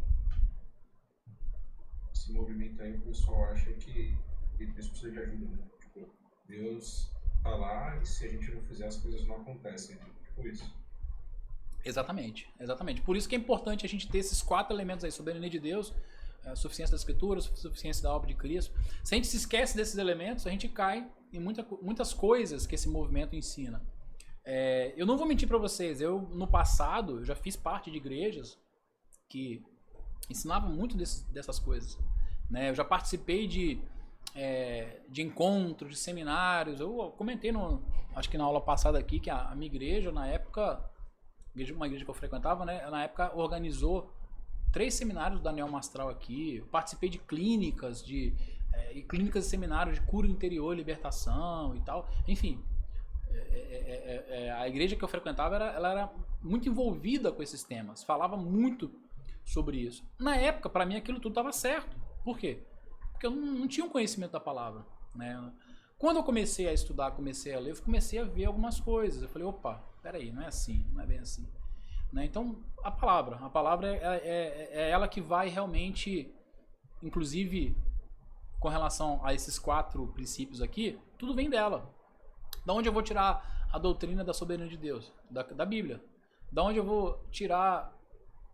Esse movimento aí, o pessoal acha que Deus precisa de ajuda, né? Tipo, Deus tá lá e se a gente não fizer, as coisas não acontecem. Tipo isso. Exatamente. Por isso que é importante a gente ter esses 4 elementos aí: soberania de Deus, suficiência das escrituras, suficiência da obra de Cristo. Se a gente se esquece desses elementos, a gente cai em muitas coisas que esse movimento ensina. Eu não vou mentir para vocês, no passado eu já fiz parte de igrejas que ensinavam muito dessas coisas, né? Eu já participei de encontros, de seminários. Eu comentei, acho que na aula passada aqui, que a minha igreja, na época, uma igreja que eu frequentava, né, na época organizou 3 seminários da Neoma Astral aqui. Eu participei de clínicas, clínicas e seminários de cura interior, libertação e tal. Enfim, a igreja que eu frequentava ela era muito envolvida com esses temas, falava muito sobre isso. Na época, para mim, aquilo tudo estava certo. Por quê? Porque eu não tinha um conhecimento da palavra, né? Quando eu comecei a estudar, comecei a ler, eu comecei a ver algumas coisas. Eu falei, opa, peraí, não é assim, não é bem assim, né? Então, a palavra é ela que vai realmente, inclusive, com relação a esses 4 princípios aqui, tudo vem dela. Da onde eu vou tirar a doutrina da soberania de Deus? Da Bíblia. Da onde eu vou tirar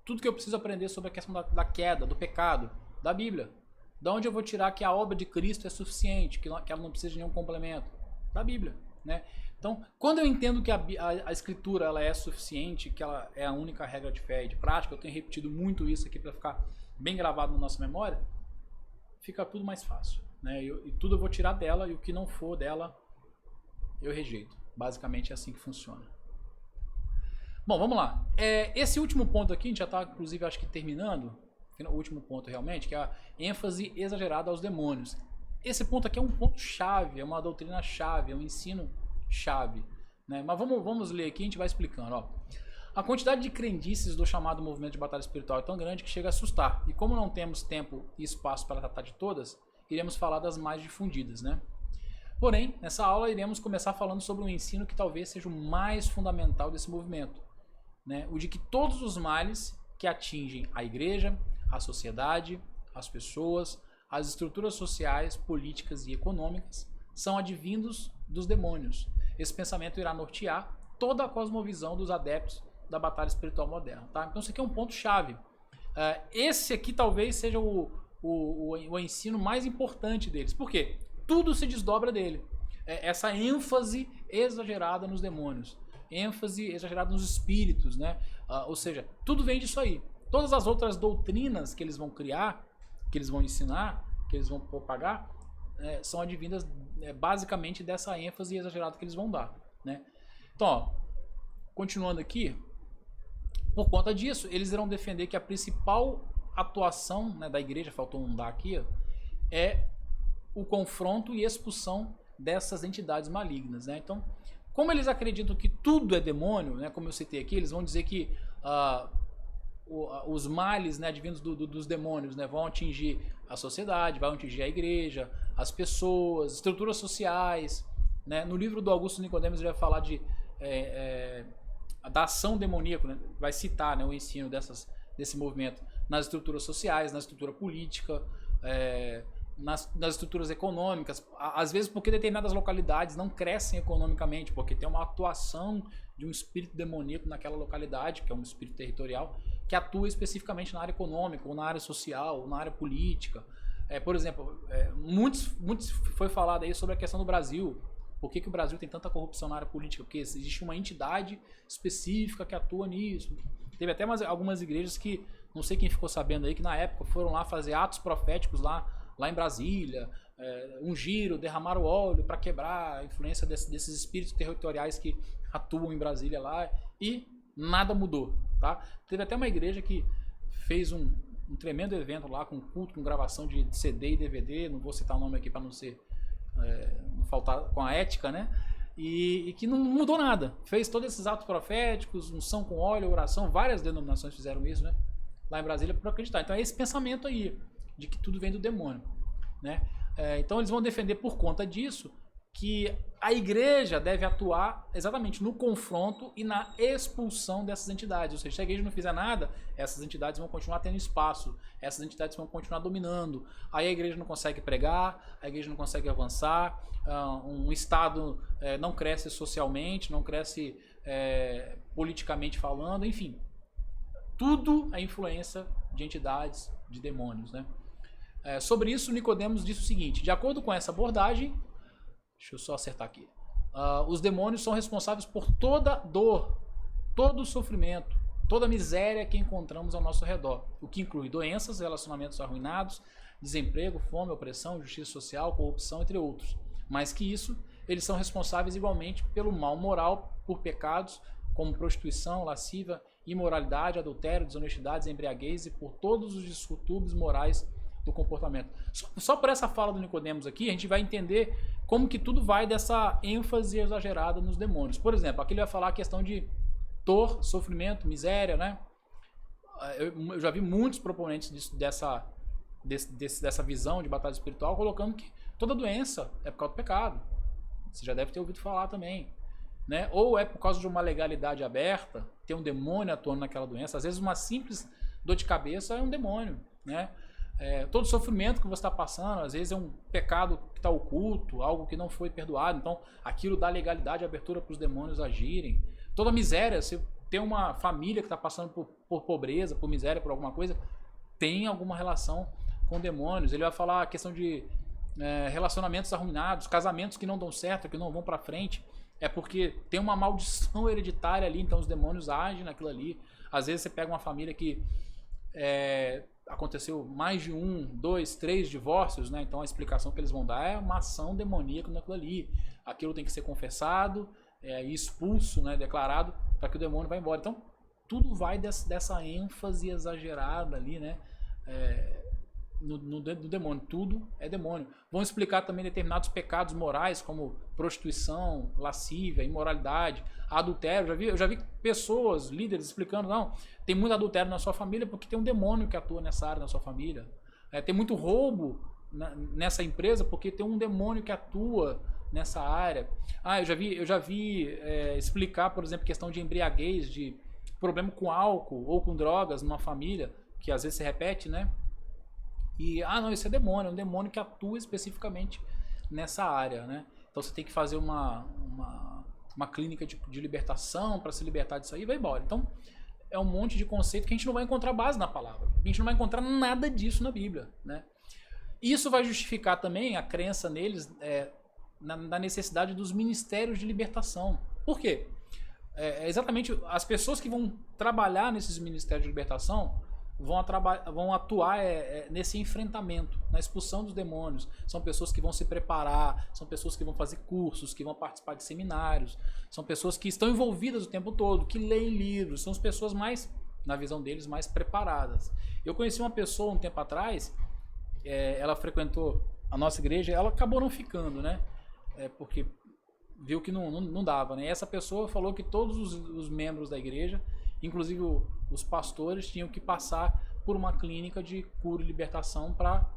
tudo que eu preciso aprender sobre a questão da queda, do pecado? Da Bíblia. Da onde eu vou tirar que a obra de Cristo é suficiente, que ela não precisa de nenhum complemento? Da Bíblia, né? Então, quando eu entendo que a Escritura ela é suficiente, que ela é a única regra de fé e de prática, eu tenho repetido muito isso aqui para ficar bem gravado na nossa memória, fica tudo mais fácil, né? E tudo eu vou tirar dela, e o que não for dela, eu rejeito. Basicamente é assim que funciona. Bom, vamos lá. Esse último ponto aqui, a gente já está, inclusive, acho que terminando. O último ponto realmente, que é a ênfase exagerada aos demônios. Esse ponto aqui é um ponto chave, é uma doutrina chave, é um ensino chave. Né? Mas vamos ler aqui e a gente vai explicando. Ó. A quantidade de crendices do chamado movimento de batalha espiritual é tão grande que chega a assustar. E como não temos tempo e espaço para tratar de todas, iremos falar das mais difundidas. Né? Porém, nessa aula iremos começar falando sobre um ensino que talvez seja o mais fundamental desse movimento. Né? O de que todos os males que atingem a igreja, a sociedade, as pessoas, as estruturas sociais, políticas e econômicas são advindos dos demônios. Esse pensamento irá nortear toda a cosmovisão dos adeptos da batalha espiritual moderna. Tá? Então isso aqui é um ponto-chave. Esse aqui talvez seja o ensino mais importante deles. Por quê? Tudo se desdobra dele. Essa ênfase exagerada nos demônios. ênfase exagerada nos espíritos, né? Ou seja, tudo vem disso aí. Todas as outras doutrinas que eles vão criar, que eles vão ensinar, que eles vão propagar, são advindas basicamente dessa ênfase exagerada que eles vão dar, né? Então, ó, continuando aqui, por conta disso, eles irão defender que a principal atuação, né, da igreja, faltou um dar aqui, ó, é o confronto e expulsão dessas entidades malignas, né? Então, como eles acreditam que tudo é demônio, né, como eu citei aqui, eles vão dizer que os males, né, advindos dos demônios, né, vão atingir a sociedade, vão atingir a igreja, as pessoas, estruturas sociais, né? No livro do Augusto Nicodemos ele vai falar da ação demoníaca, né? Vai citar, né, o ensino desse movimento nas estruturas sociais, na estrutura política, nas estruturas econômicas, às vezes porque determinadas localidades não crescem economicamente, porque tem uma atuação de um espírito demoníaco naquela localidade, que é um espírito territorial, que atua especificamente na área econômica, ou na área social, ou na área política. Por exemplo, muitos foi falado aí sobre a questão do Brasil. Por que o Brasil tem tanta corrupção na área política? Porque existe uma entidade específica que atua nisso. Teve até algumas igrejas que, não sei quem ficou sabendo aí, que na época foram lá fazer atos proféticos lá em Brasília, ungiram, derramaram óleo para quebrar a influência desses espíritos territoriais que atuam em Brasília lá, e nada mudou, tá? Teve até uma igreja que fez um tremendo evento lá, com culto, com gravação de CD e DVD, não vou citar o nome aqui para não ser não faltar com a ética, né? E que não mudou nada. Fez todos esses atos proféticos, unção com óleo, oração, várias denominações fizeram isso, né? Lá em Brasília, para acreditar. Então é esse pensamento aí, de que tudo vem do demônio, né? Então eles vão defender por conta disso que a igreja deve atuar exatamente no confronto e na expulsão dessas entidades. Ou seja, se a igreja não fizer nada, essas entidades vão continuar tendo espaço, essas entidades vão continuar dominando. Aí a igreja não consegue pregar, a igreja não consegue avançar, um Estado não cresce socialmente, não cresce politicamente falando, enfim. Tudo é influência de entidades, de demônios, né? Sobre isso, Nicodemos disse o seguinte: de acordo com essa abordagem, deixa eu só acertar aqui, os demônios são responsáveis por toda dor, todo sofrimento, toda miséria que encontramos ao nosso redor, o que inclui doenças, relacionamentos arruinados, desemprego, fome, opressão, justiça social, corrupção, entre outros. Mais que isso, eles são responsáveis igualmente pelo mal moral, por pecados como prostituição, lascívia, imoralidade, adultério, desonestidade, embriaguez e por todos os distúrbios morais do comportamento. Só por essa fala do Nicodemos aqui, a gente vai entender como que tudo vai dessa ênfase exagerada nos demônios. Por exemplo, aqui ele vai falar a questão de dor, sofrimento, miséria, né? Eu já vi muitos proponentes dessa visão de batalha espiritual colocando que toda doença é por causa do pecado. Você já deve ter ouvido falar também, né? Ou é por causa de uma legalidade aberta, tem um demônio atuando naquela doença. Às vezes uma simples dor de cabeça é um demônio, né? Todo sofrimento que você está passando, às vezes é um pecado que está oculto, algo que não foi perdoado, então aquilo dá legalidade e abertura para os demônios agirem. Toda miséria, se tem uma família que está passando por pobreza, por miséria, por alguma coisa, tem alguma relação com demônios. Ele vai falar a questão de relacionamentos arruinados, casamentos que não dão certo, que não vão para frente, é porque tem uma maldição hereditária ali, então os demônios agem naquilo ali. Às vezes você pega uma família que aconteceu mais de 1, 2, 3 divórcios, né? Então a explicação que eles vão dar é uma ação demoníaca naquilo ali. Aquilo tem que ser confessado, expulso, né, declarado, para que o demônio vá embora. Então, tudo vai dessa ênfase exagerada ali, né, no demônio. Tudo é demônio. Vão explicar também determinados pecados morais, como prostituição, lascívia, imoralidade, adultério. Eu já vi pessoas, líderes, explicando, não, tem muito adultério na sua família porque tem um demônio que atua nessa área na sua família. Tem muito roubo nessa empresa porque tem um demônio que atua nessa área. Eu já vi explicar, por exemplo, questão de embriaguez, de problema com álcool ou com drogas numa família, que às vezes se repete, né? E, não, isso é um demônio que atua especificamente nessa área, né? Então você tem que fazer uma clínica de libertação para se libertar disso aí e vai embora. Então, é um monte de conceito que a gente não vai encontrar base na palavra. A gente não vai encontrar nada disso na Bíblia, né? Isso vai justificar também a crença neles na necessidade dos ministérios de libertação. Por quê? Exatamente as pessoas que vão trabalhar nesses ministérios de libertação vão atuar nesse enfrentamento, na expulsão dos demônios. São pessoas que vão se preparar, são pessoas que vão fazer cursos, que vão participar de seminários, são pessoas que estão envolvidas o tempo todo, que leem livros, são as pessoas mais, na visão deles, mais preparadas. Eu conheci uma pessoa um tempo atrás, ela frequentou a nossa igreja, ela acabou não ficando, né? Porque viu que não dava, né? E essa pessoa falou que todos os membros da igreja, inclusive os pastores, tinham que passar por uma clínica de cura e libertação para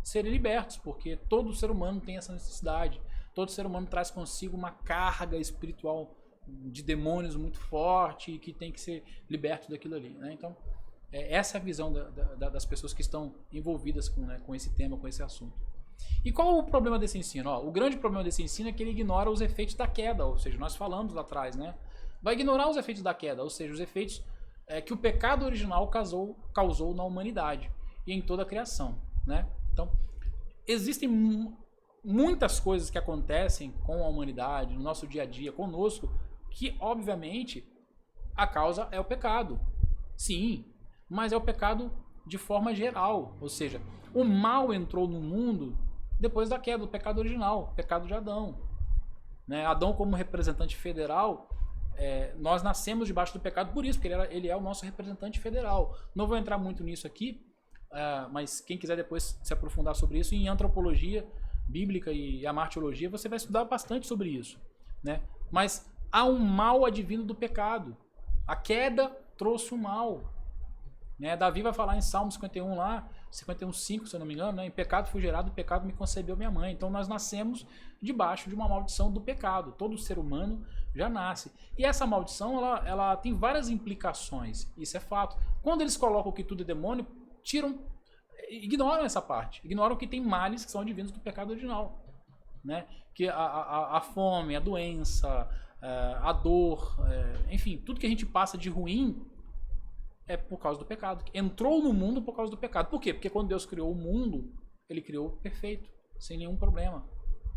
serem libertos, porque todo ser humano tem essa necessidade. Todo ser humano traz consigo uma carga espiritual de demônios muito forte e que tem que ser liberto daquilo ali, né? Então, essa é a visão das pessoas que estão envolvidas com esse tema, com esse assunto. E qual o problema desse ensino? O grande problema desse ensino é que ele ignora os efeitos da queda, ou seja, nós falamos lá atrás, né? Vai ignorar os efeitos da queda, ou seja, os efeitos que o pecado original causou na humanidade e em toda a criação, né? Então, existem muitas coisas que acontecem com a humanidade, no nosso dia a dia, conosco, que, obviamente, a causa é o pecado. Sim, mas é o pecado de forma geral, ou seja, o mal entrou no mundo depois da queda, do pecado original, o pecado de Adão, né? Adão, como representante federal, nós nascemos debaixo do pecado por isso, porque ele é o nosso representante federal. Não vou entrar muito nisso aqui, mas quem quiser depois se aprofundar sobre isso, em antropologia bíblica e a martiologia, você vai estudar bastante sobre isso, né? Mas há um mal advindo do pecado. A queda trouxe o mal, né? Davi vai falar em Salmo 51 lá, 51:5, se eu não me engano, né? Em pecado fui gerado, em pecado me concebeu minha mãe. Então nós nascemos debaixo de uma maldição do pecado. Todo ser humano já nasce. E essa maldição, ela tem várias implicações. Isso é fato. Quando eles colocam que tudo é demônio, ignoram essa parte. Ignoram que tem males que são advindos do pecado original, né? Que a fome, a doença, a dor, enfim, tudo que a gente passa de ruim é por causa do pecado. Entrou no mundo por causa do pecado. Por quê? Porque quando Deus criou o mundo, ele criou perfeito, sem nenhum problema.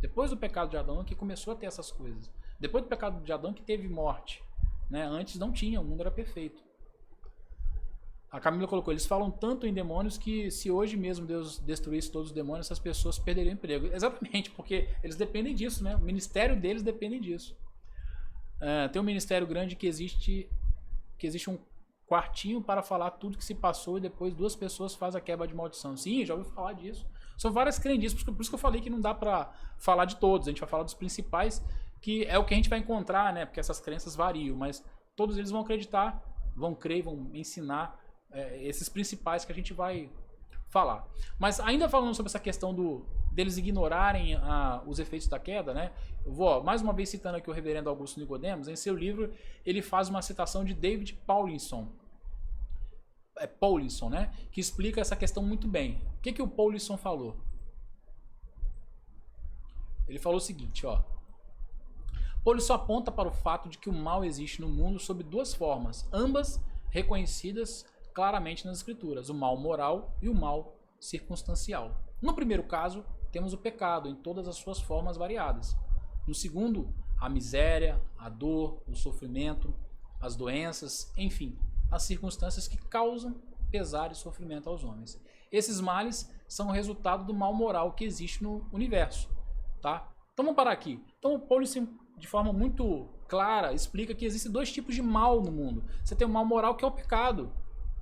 Depois do pecado de Adão que começou a ter essas coisas. Depois do pecado de Adão que teve morte, né? Antes não tinha, o mundo era perfeito. A Camila colocou, eles falam tanto em demônios que se hoje mesmo Deus destruísse todos os demônios, essas pessoas perderiam emprego. Exatamente, porque eles dependem disso, né? O ministério deles depende disso. Tem um ministério grande que existe um quartinho para falar tudo que se passou e depois 2 pessoas fazem a quebra de maldição. Sim, já ouvi falar disso. São várias crendices, por isso que eu falei que não dá para falar de todos. A gente vai falar dos principais, que é o que a gente vai encontrar, né? Porque essas crenças variam, mas todos eles vão acreditar, vão crer, vão ensinar esses principais que a gente vai falar. Mas ainda falando sobre essa questão deles ignorarem os efeitos da queda, né? Eu vou, mais uma vez citando aqui o reverendo Augusto Nicodemos, em seu livro ele faz uma citação de David Paulinson. Paulinson, né? Que explica essa questão muito bem. O que o Paulinson falou? Ele falou o seguinte, ó. Paulinson aponta para o fato de que o mal existe no mundo sob 2 formas, ambas reconhecidas claramente nas escrituras, o mal moral e o mal circunstancial. No primeiro caso, temos o pecado em todas as suas formas variadas. No segundo, a miséria, a dor, o sofrimento, as doenças, enfim, as circunstâncias que causam pesar e sofrimento aos homens. Esses males são o resultado do mal moral que existe no universo, tá? Então vamos parar aqui. Então o Paulo, de forma muito clara explica que existem dois tipos de mal no mundo. Você tem o mal moral, que é o pecado.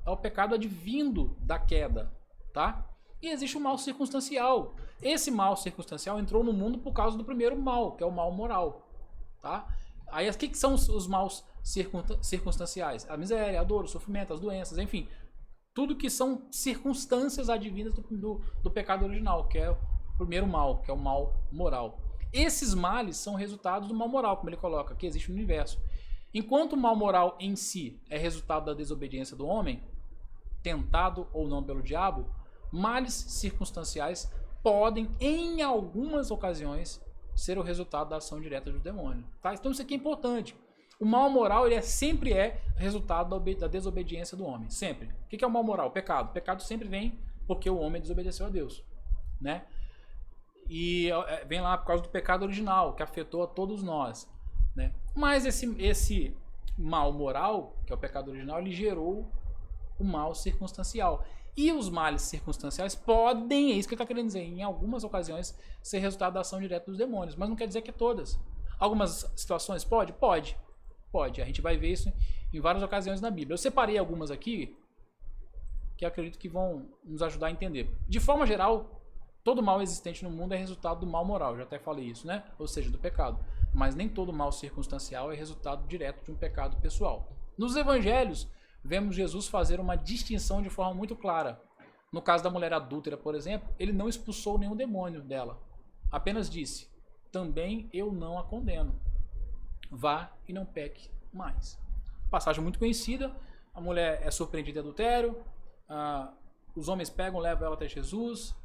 É o pecado advindo da queda, tá? E existe o mal circunstancial. Esse mal circunstancial entrou no mundo por causa do primeiro mal, que é o mal moral, tá? Aí o que são os maus circunstanciais? A miséria, a dor, o sofrimento, as doenças, enfim, tudo que são circunstâncias advindas do pecado original, que é o primeiro mal, que é o mal moral. Esses males são resultados do mal moral, como ele coloca, que existe no universo. Enquanto o mal moral em si é resultado da desobediência do homem, tentado ou não pelo diabo, males circunstanciais podem, em algumas ocasiões, ser o resultado da ação direta do demônio. Tá? Então isso aqui é importante. O mal moral ele sempre é resultado da desobediência do homem. Sempre. O que é o mal moral? O pecado. O pecado sempre vem porque o homem desobedeceu a Deus. Né? E vem lá por causa do pecado original, que afetou a todos nós. Né? Mas esse mal moral, que é o pecado original, ele gerou o mal circunstancial. E os males circunstanciais podem, é isso que ele está querendo dizer, em algumas ocasiões, ser resultado da ação direta dos demônios. Mas não quer dizer que todas. Algumas situações pode? Pode. Pode. A gente vai ver isso em várias ocasiões na Bíblia. Eu separei algumas aqui que eu acredito que vão nos ajudar a entender. De forma geral, todo mal existente no mundo é resultado do mal moral. Já até falei isso, né? Ou seja, do pecado. Mas nem todo mal circunstancial é resultado direto de um pecado pessoal. Nos evangelhos, vemos Jesus fazer uma distinção de forma muito clara. No caso da mulher adúltera, por exemplo, ele não expulsou nenhum demônio dela. Apenas disse, também eu não a condeno. Vá e não peque mais. Passagem muito conhecida, a mulher é surpreendida em adultério, os homens pegam, levam ela até Jesus,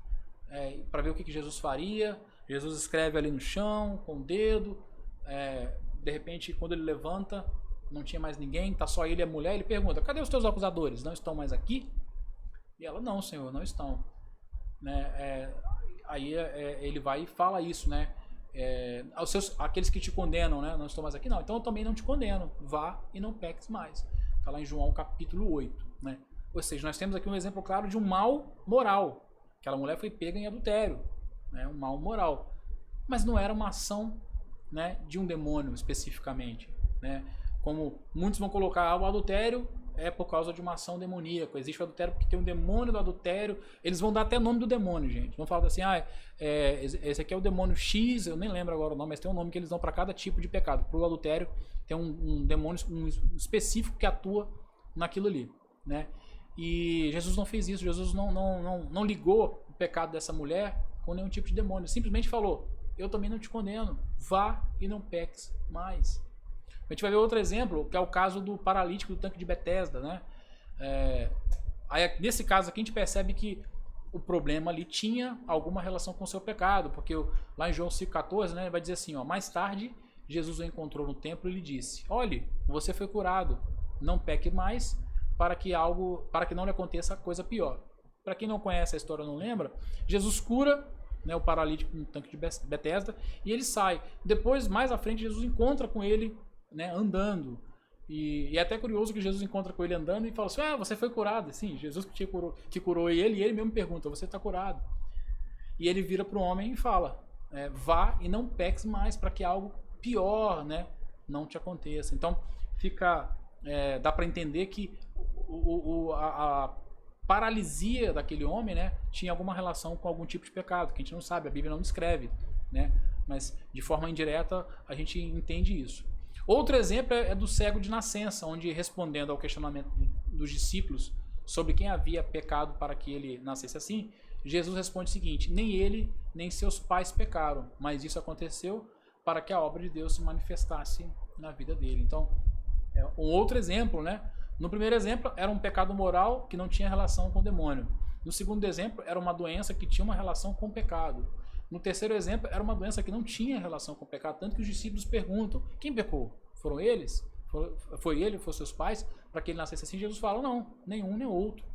para ver o que Jesus faria. Jesus escreve ali no chão, com o dedo, de repente, quando ele levanta, não tinha mais ninguém, está só ele e a mulher, ele pergunta, cadê os teus acusadores? Não estão mais aqui? E ela, não, Senhor, não estão. Né? Aí ele vai e fala isso, né? Aqueles que te condenam, né? Não estão mais aqui, não. Então eu também não te condeno. Vá e não peques mais. Está lá em João capítulo 8. Né? Ou seja, nós temos aqui um exemplo claro de um mal moral. Aquela mulher foi pega em adultério. Né? Um mal moral. Mas não era uma ação, né, de um demônio especificamente. Né? Como muitos vão colocar, o adultério é por causa de uma ação demoníaca. Existe o adultério porque tem um demônio do adultério. Eles vão dar até nome do demônio, gente. Vão falar assim, esse aqui é o demônio X, eu nem lembro agora o nome, mas tem um nome que eles dão para cada tipo de pecado. Para o adultério tem um demônio específico que atua naquilo ali. Né? E Jesus não fez isso. Jesus não ligou o pecado dessa mulher com nenhum tipo de demônio. Simplesmente falou, eu também não te condeno. Vá e não peques mais. A gente vai ver outro exemplo, que é o caso do paralítico do tanque de Betesda, né? Aí, nesse caso aqui a gente percebe que o problema ali tinha alguma relação com o seu pecado, porque lá em João 5,14, né, vai dizer assim, ó, mais tarde Jesus o encontrou no templo e lhe disse, olhe, você foi curado, não peque mais, para que não lhe aconteça coisa pior. Para quem não conhece a história, não lembra, Jesus cura, né, o paralítico no tanque de Betesda e ele sai. Depois, mais à frente, Jesus encontra com ele, né, andando, e é até curioso que Jesus encontra com ele andando e fala assim, você foi curado. Sim, Jesus que curou ele, e ele mesmo pergunta, você está curado? E ele vira para o homem e fala, vá e não peques mais, para que algo pior, né, não te aconteça. Então dá para entender que a paralisia daquele homem, né, tinha alguma relação com algum tipo de pecado, que a gente não sabe, a Bíblia não descreve, né, mas de forma indireta a gente entende isso. Outro exemplo é do cego de nascença, onde, respondendo ao questionamento dos discípulos sobre quem havia pecado para que ele nascesse assim, Jesus responde o seguinte, nem ele nem seus pais pecaram, mas isso aconteceu para que a obra de Deus se manifestasse na vida dele. Então, um outro exemplo, né? No primeiro exemplo, era um pecado moral que não tinha relação com o demônio. No segundo exemplo, era uma doença que tinha uma relação com o pecado. No terceiro exemplo, era uma doença que não tinha relação com o pecado, tanto que os discípulos perguntam, quem pecou? Foram eles? Foi ele? Foram seus pais? Para que ele nascesse assim? Jesus fala, não, nenhum nem outro.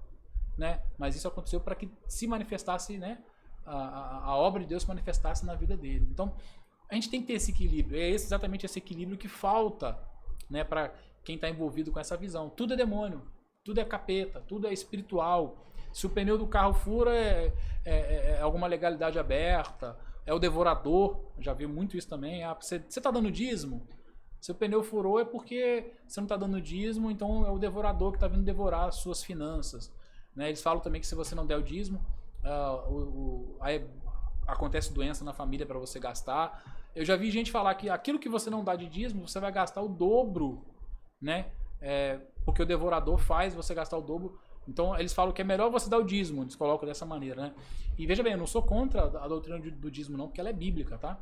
Né? Mas isso aconteceu para que se manifestasse, né, a obra de Deus se manifestasse na vida dele. Então, a gente tem que ter esse equilíbrio. É exatamente esse equilíbrio que falta, né, para quem está envolvido com essa visão. Tudo é demônio, tudo é capeta, tudo é espiritual. Se o pneu do carro fura, é alguma legalidade aberta, é o devorador, já vi muito isso também. Você está dando dízimo? Seu pneu furou é porque você não está dando dízimo, então é o devorador que está vindo devorar as suas finanças. Né? Eles falam também que se você não der o dízimo, aí acontece doença na família para você gastar. Eu já vi gente falar que aquilo que você não dá de dízimo, você vai gastar o dobro, né? Porque o devorador faz você gastar o dobro. Então eles falam que é melhor você dar o dízimo, eles colocam dessa maneira, né? E veja bem, eu não sou contra a doutrina do dízimo não, porque ela é bíblica, tá?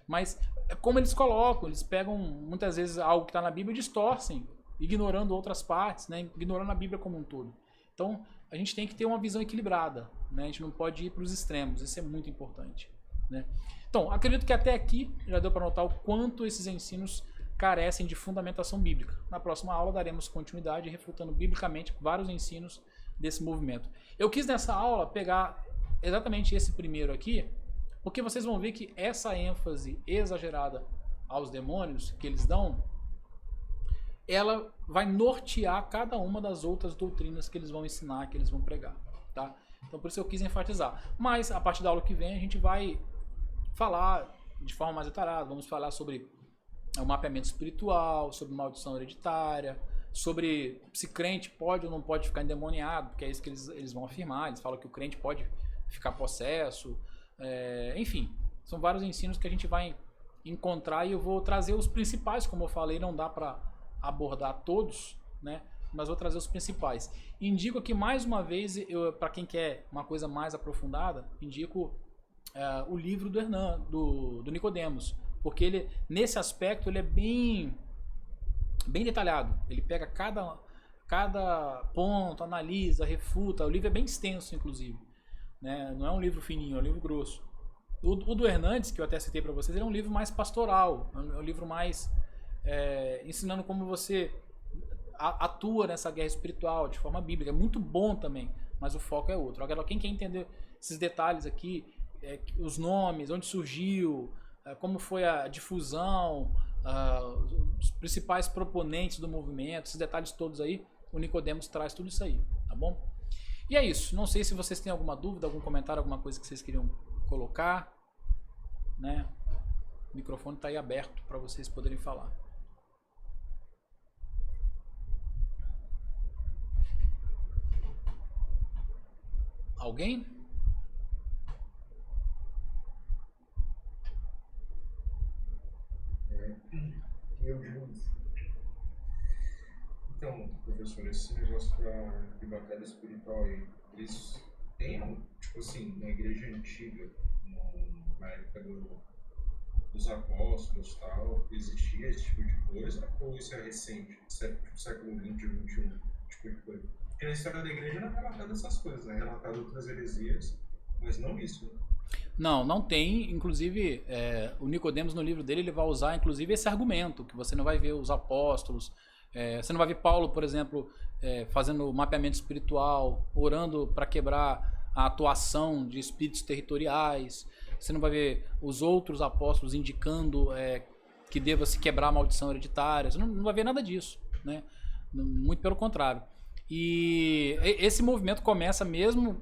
Mas é como eles colocam, eles pegam muitas vezes algo que está na Bíblia e distorcem, ignorando outras partes, né? Ignorando a Bíblia como um todo. Então a gente tem que ter uma visão equilibrada, né? A gente não pode ir para os extremos, isso é muito importante, né? Então, acredito que até aqui já deu para notar o quanto esses ensinos carecem de fundamentação bíblica. Na próxima aula daremos continuidade refutando biblicamente vários ensinos desse movimento. Eu quis nessa aula pegar exatamente esse primeiro aqui, porque vocês vão ver que essa ênfase exagerada aos demônios que eles dão, ela vai nortear cada uma das outras doutrinas que eles vão ensinar, que eles vão pregar, tá? Então por isso eu quis enfatizar. Mas a partir da aula que vem a gente vai falar de forma mais detalhada, vamos falar sobre o mapeamento espiritual, sobre maldição hereditária, sobre se crente pode ou não pode ficar endemoniado, porque é isso que eles vão afirmar. Eles falam que o crente pode ficar possesso, enfim, são vários ensinos que a gente vai encontrar e eu vou trazer os principais, como eu falei, não dá para abordar todos, né? Mas vou trazer os principais. Indico aqui mais uma vez, para quem quer uma coisa mais aprofundada, indico o livro do Hernan, do Nicodemos, porque ele, nesse aspecto, ele é bem detalhado. Ele pega cada ponto, analisa, refuta. O livro é bem extenso, inclusive, né? Não é um livro fininho, é um livro grosso. O do Hernandes, que eu até citei para vocês, ele é um livro mais pastoral, é um livro mais ensinando como você atua nessa guerra espiritual de forma bíblica. É muito bom também, mas o foco é outro. Agora, quem quer entender esses detalhes aqui, os nomes, onde surgiu, como foi a difusão, os principais proponentes do movimento, esses detalhes todos aí, o Nicodemos traz tudo isso aí, tá bom? E é isso. Não sei se vocês têm alguma dúvida, algum comentário, alguma coisa que vocês queriam colocar, né? O microfone está aí aberto para vocês poderem falar. Alguém? Então, professor, esse negócio de batalha espiritual aí, eles têm, tipo assim, na igreja antiga, na época dos apóstolos e tal, existia esse tipo de coisa? Ou isso é recente? Isso é tipo século XX, XXI, tipo de coisa? Porque na história da igreja não é relatado essas coisas, né? É relatado outras heresias, mas não isso, né? Não tem. Inclusive, o Nicodemos no livro dele ele vai usar inclusive esse argumento, que você não vai ver os apóstolos, você não vai ver Paulo, por exemplo, fazendo mapeamento espiritual, orando para quebrar a atuação de espíritos territoriais. Você não vai ver os outros apóstolos indicando que deva se quebrar a maldição hereditária. Você não vai ver nada disso, né? Muito pelo contrário. E esse movimento começa mesmo,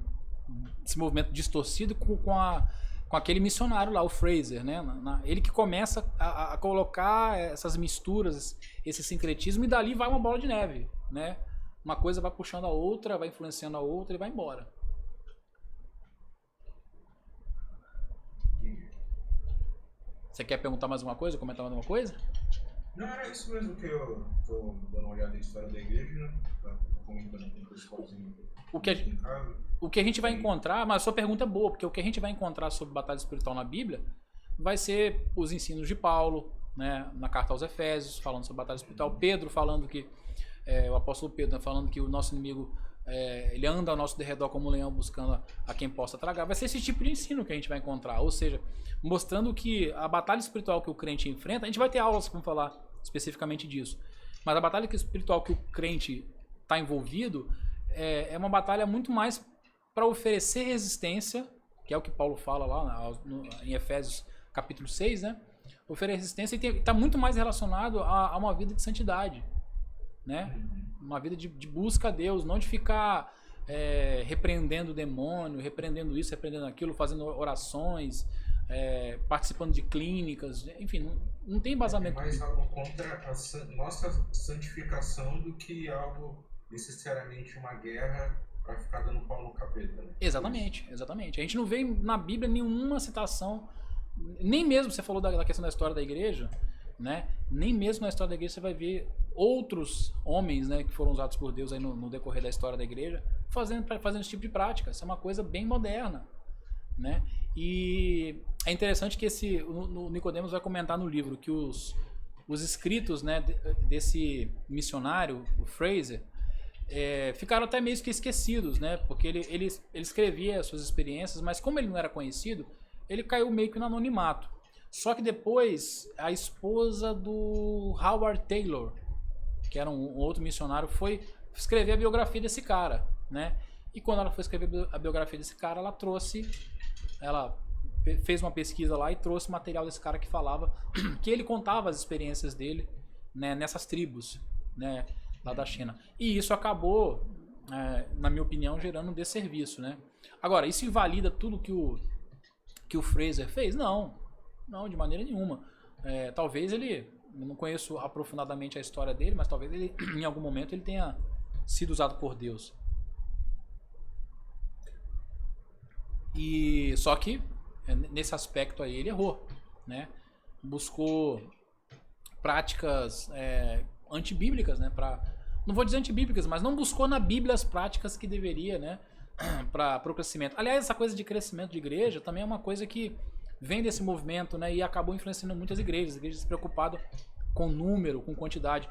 esse movimento distorcido, com aquele missionário lá, o Fraser, né? Ele que começa a colocar essas misturas, esse sincretismo, e dali vai uma bola de neve, né? Uma coisa vai puxando a outra, vai influenciando a outra e vai embora. Você quer perguntar mais alguma coisa, comentar mais alguma coisa? Não, era isso mesmo que eu tô dando uma olhada na história da igreja, né? Tá comentando com o pessoalzinho. O que a gente vai encontrar, mas a sua pergunta é boa, porque o que a gente vai encontrar sobre batalha espiritual na Bíblia vai ser os ensinos de Paulo, né, na carta aos Efésios, falando sobre batalha espiritual. Pedro falando que, o apóstolo Pedro, né, falando que o nosso inimigo, ele anda ao nosso derredor como um leão buscando a quem possa tragar. Vai ser esse tipo de ensino que a gente vai encontrar, ou seja, mostrando que a batalha espiritual que o crente enfrenta, a gente vai ter aulas que vão falar especificamente disso, mas a batalha espiritual que o crente está envolvido é uma batalha muito mais para oferecer resistência, que é o que Paulo fala lá em Efésios capítulo 6, né? Oferecer resistência e está muito mais relacionado a uma vida de santidade, né? Uma vida de busca a Deus, não de ficar repreendendo o demônio, repreendendo isso, repreendendo aquilo, fazendo orações, participando de clínicas, enfim, não tem embasamento. É mais algo contra a nossa santificação do que algo necessariamente uma guerra para ficar dando pau no capeta, né? Exatamente, exatamente. A gente não vê na Bíblia nenhuma citação, nem mesmo você falou da questão da história da igreja, né? Nem mesmo na história da igreja você vai ver outros homens, né, que foram usados por Deus aí no decorrer da história da igreja fazendo esse tipo de prática. Isso é uma coisa bem moderna, né? E é interessante que o Nicodemos vai comentar no livro que os escritos, né, desse missionário, o Fraser, ficaram até meio que esquecidos, né? Porque ele escrevia as suas experiências, mas como ele não era conhecido, ele caiu meio que no anonimato. Só que depois a esposa do Howard Taylor, que era um outro missionário, foi escrever a biografia desse cara, né? E quando ela foi escrever a biografia desse cara, ela fez uma pesquisa lá e trouxe material desse cara que falava que ele contava as experiências dele, né, nessas tribos, né, lá da China. E isso acabou, na minha opinião, gerando um desserviço, né? Agora, isso invalida tudo que o Fraser fez? Não, de maneira nenhuma. Talvez eu não conheço aprofundadamente a história dele, mas talvez ele, em algum momento, ele tenha sido usado por Deus. E só que nesse aspecto aí ele errou, né? Buscou práticas antibíblicas, né? Não vou dizer antibíblicas, mas não buscou na Bíblia as práticas que deveria, né? Para o crescimento. Aliás, essa coisa de crescimento de igreja também é uma coisa que vem desse movimento, né? E acabou influenciando muitas igrejas preocupadas com número, com quantidade.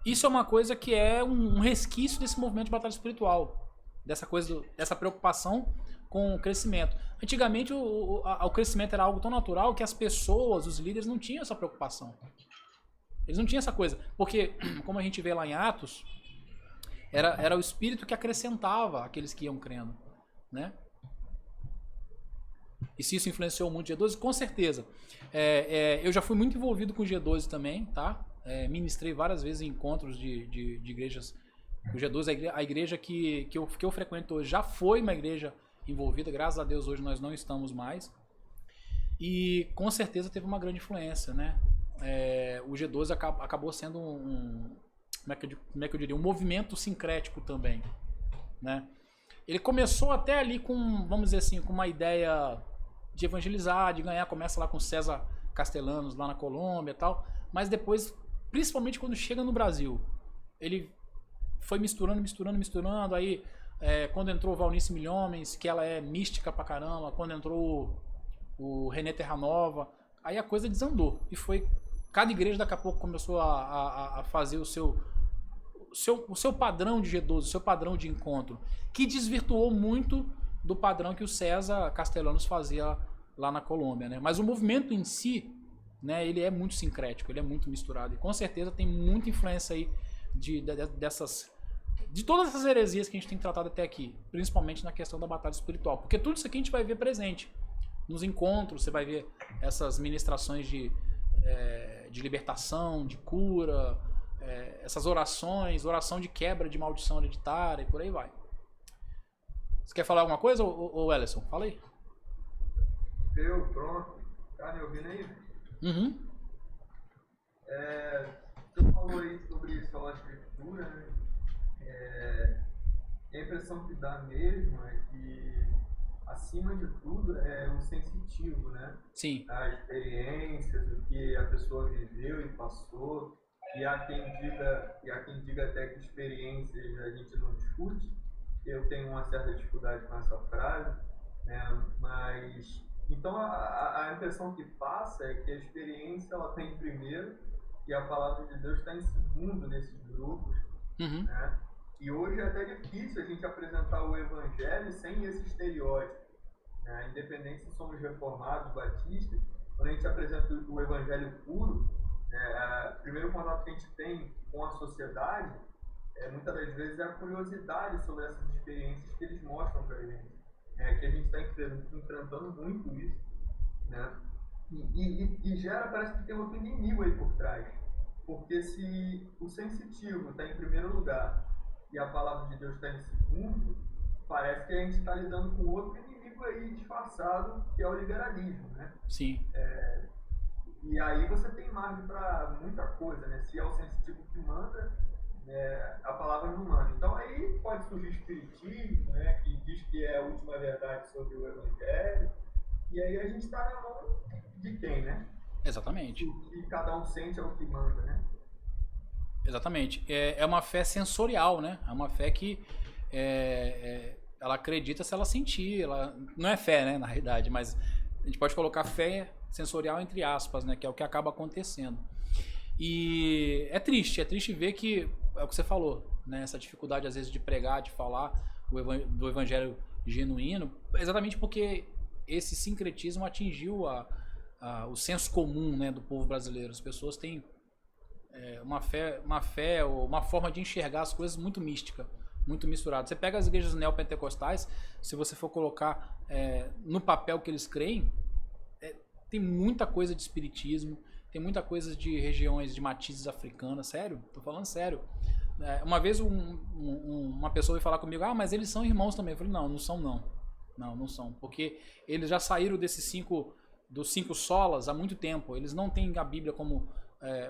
Isso é uma coisa que é um resquício desse movimento de batalha espiritual, dessa preocupação com o crescimento. Antigamente o crescimento era algo tão natural que as pessoas, os líderes, não tinham essa preocupação. Eles não tinham essa coisa. Porque, como a gente vê lá em Atos, era o Espírito que acrescentava aqueles que iam crendo, né? E se isso influenciou muito o G12, com certeza. Eu já fui muito envolvido com o G12 também, tá? Ministrei várias vezes em encontros de igrejas. O G12, a igreja que eu frequento hoje, já foi uma igreja envolvida. Graças a Deus hoje nós não estamos mais. E com certeza teve uma grande influência, né? O G12 acabou sendo como é que eu diria, um movimento sincrético também, né? Ele começou até ali com, vamos dizer assim, com uma ideia de evangelizar, de ganhar, começa lá com César Castellanos lá na Colômbia e tal, mas depois, principalmente quando chega no Brasil, ele foi misturando, aí quando entrou Valnice Milhomens, que ela é mística pra caramba, quando entrou o René Terranova, aí a coisa desandou, e foi, cada igreja daqui a pouco começou a fazer o seu padrão de G12, o seu padrão de encontro, que desvirtuou muito do padrão que o César Castellanos fazia lá na Colômbia, né? Mas o movimento em si, né, ele é muito sincrético, ele é muito misturado, e com certeza tem muita influência aí de todas essas heresias que a gente tem tratado até aqui, principalmente na questão da batalha espiritual, porque tudo isso aqui a gente vai ver presente nos encontros. Você vai ver essas ministrações de libertação, de cura, essas oração de quebra de maldição hereditária e por aí vai. Você quer falar alguma coisa, ou Ellison? Fala aí. Pronto. Tá me ouvindo aí? Uhum. Você falou aí sobre sola escritura, né? A impressão que dá mesmo é que, acima de tudo, é o sensitivo, né? Sim. As experiências, o que a pessoa viveu e passou. E há quem diga até que experiências a gente não discute. Eu tenho uma certa dificuldade com essa frase, né? Mas então a impressão que passa é que a experiência ela está em primeiro e a palavra de Deus está em segundo nesses grupos, Uhum. né? E hoje é até difícil a gente apresentar o evangelho sem esse estereótipo, né? Independente se somos reformados, batistas, quando a gente apresenta o evangelho puro, o primeiro contato que a gente tem com a sociedade, muitas das vezes, é a curiosidade sobre essas experiências que eles mostram para a gente. Que a gente está enfrentando muito isso, né? E gera, parece que tem outro inimigo aí por trás. Porque se o sensitivo está em primeiro lugar e a palavra de Deus está em segundo, parece que a gente está lidando com outro inimigo inimigo aí disfarçado, que é o liberalismo, né? Sim. E aí você tem margem para muita coisa, né? Se é o sensitivo que manda, a palavra não manda. Então aí pode surgir o espiritismo, né? Que diz que é a última verdade sobre o evangelho. E aí a gente está na mão de quem, né? Exatamente. O que cada um sente é o que manda, né? Exatamente. É uma fé sensorial, né? É uma fé que ela acredita se ela sentir. Ela, não é fé, né, na realidade, mas a gente pode colocar fé sensorial entre aspas, né? Que é o que acaba acontecendo. E é triste ver que, é o que você falou, né? Essa dificuldade às vezes de pregar, de falar do evangelho genuíno, exatamente porque esse sincretismo atingiu o senso comum, né, do povo brasileiro. As pessoas têm uma fé ou uma forma de enxergar as coisas muito mística, muito misturada. Você pega as igrejas neopentecostais, se você for colocar no papel que eles creem, tem muita coisa de espiritismo, tem muita coisa de regiões, de matizes africanas, sério, tô falando sério. Uma vez uma pessoa veio falar comigo, mas eles são irmãos também. Eu falei, não são não. Não são, porque eles já saíram dos 5 solas há muito tempo. Eles não têm a Bíblia como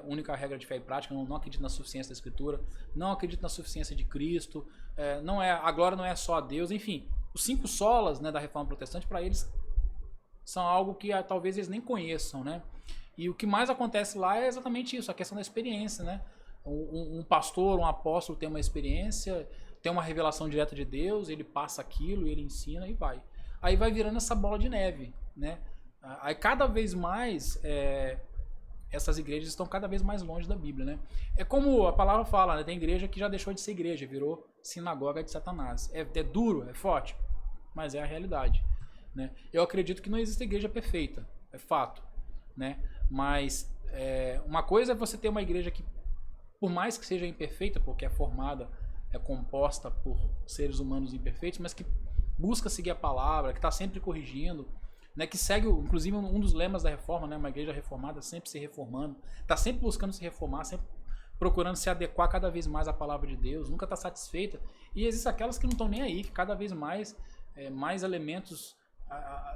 única regra de fé e prática, não acreditam na suficiência da Escritura, não acreditam na suficiência de Cristo, a glória não é só a Deus, enfim. Os 5 solas, né, da Reforma Protestante, para eles, são algo que talvez eles nem conheçam, né? E o que mais acontece lá é exatamente isso, a questão da experiência, né? Um pastor, um apóstolo tem uma experiência, tem uma revelação direta de Deus, ele passa aquilo, ele ensina e vai. Aí vai virando essa bola de neve, né? Aí cada vez mais essas igrejas estão cada vez mais longe da Bíblia, né? É como a palavra fala, né? Tem igreja que já deixou de ser igreja, virou sinagoga de Satanás. É duro, é forte, mas é a realidade, né? Eu acredito que não existe igreja perfeita, é fato, né? Mas uma coisa é você ter uma igreja que, por mais que seja imperfeita, porque é formada, é composta por seres humanos imperfeitos, mas que busca seguir a palavra, que está sempre corrigindo, né, que segue, inclusive, um dos lemas da reforma, né, uma igreja reformada sempre se reformando, está sempre buscando se reformar, sempre procurando se adequar cada vez mais à palavra de Deus, nunca está satisfeita. E existem aquelas que não estão nem aí, que cada vez mais elementos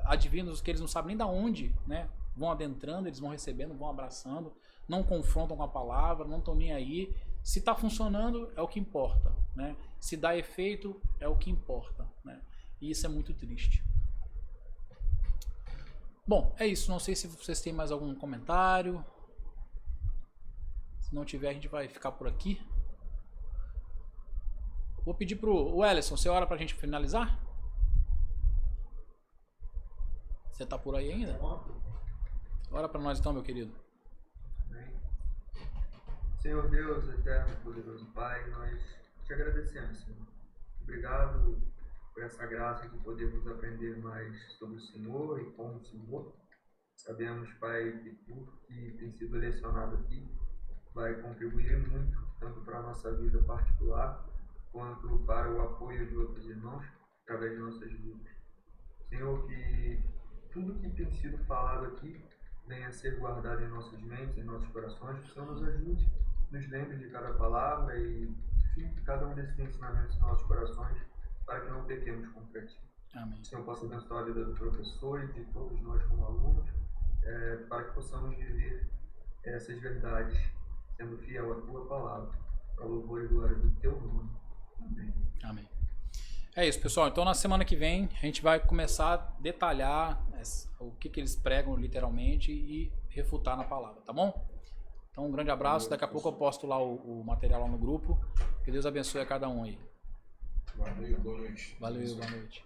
advindos que eles não sabem nem de onde, né, vão adentrando, eles vão recebendo, vão abraçando, não confrontam com a palavra, não estão nem aí. Se está funcionando, é o que importa, né? Se dá efeito, é o que importa, né? E isso é muito triste. Bom, é isso. Não sei se vocês têm mais algum comentário. Se não tiver, a gente vai ficar por aqui. Vou pedir pro Welleson, você ora pra gente finalizar? Você tá por aí ainda? Ora pra nós então, meu querido. Senhor Deus, eterno e poderoso Pai, nós te agradecemos, Senhor. Obrigado por essa graça de podermos aprender mais sobre o Senhor e com o Senhor. Sabemos, Pai, que tudo que tem sido lecionado aqui vai contribuir muito, tanto para a nossa vida particular, quanto para o apoio de outros irmãos, através de nossas vidas. Senhor, que tudo que tem sido falado aqui venha a ser guardado em nossas mentes, em nossos corações, que o Senhor nos ajude, nos lembre de cada palavra e fique cada um desses ensinamentos em nossos corações, para que não pequemos contra Ti. Amém. Que o Senhor possa abençoar a vida do professor e de todos nós como alunos, para que possamos viver essas verdades, sendo fiel à Tua palavra, para o louvor e glória do Teu nome. Amém. Amém. É isso, pessoal. Então, na semana que vem, a gente vai começar a detalhar o que eles pregam literalmente e refutar na palavra, tá bom? Então, um grande abraço. Daqui a pouco eu posto lá o material lá no grupo. Que Deus abençoe a cada um aí. Valeu, boa noite. Valeu, boa noite.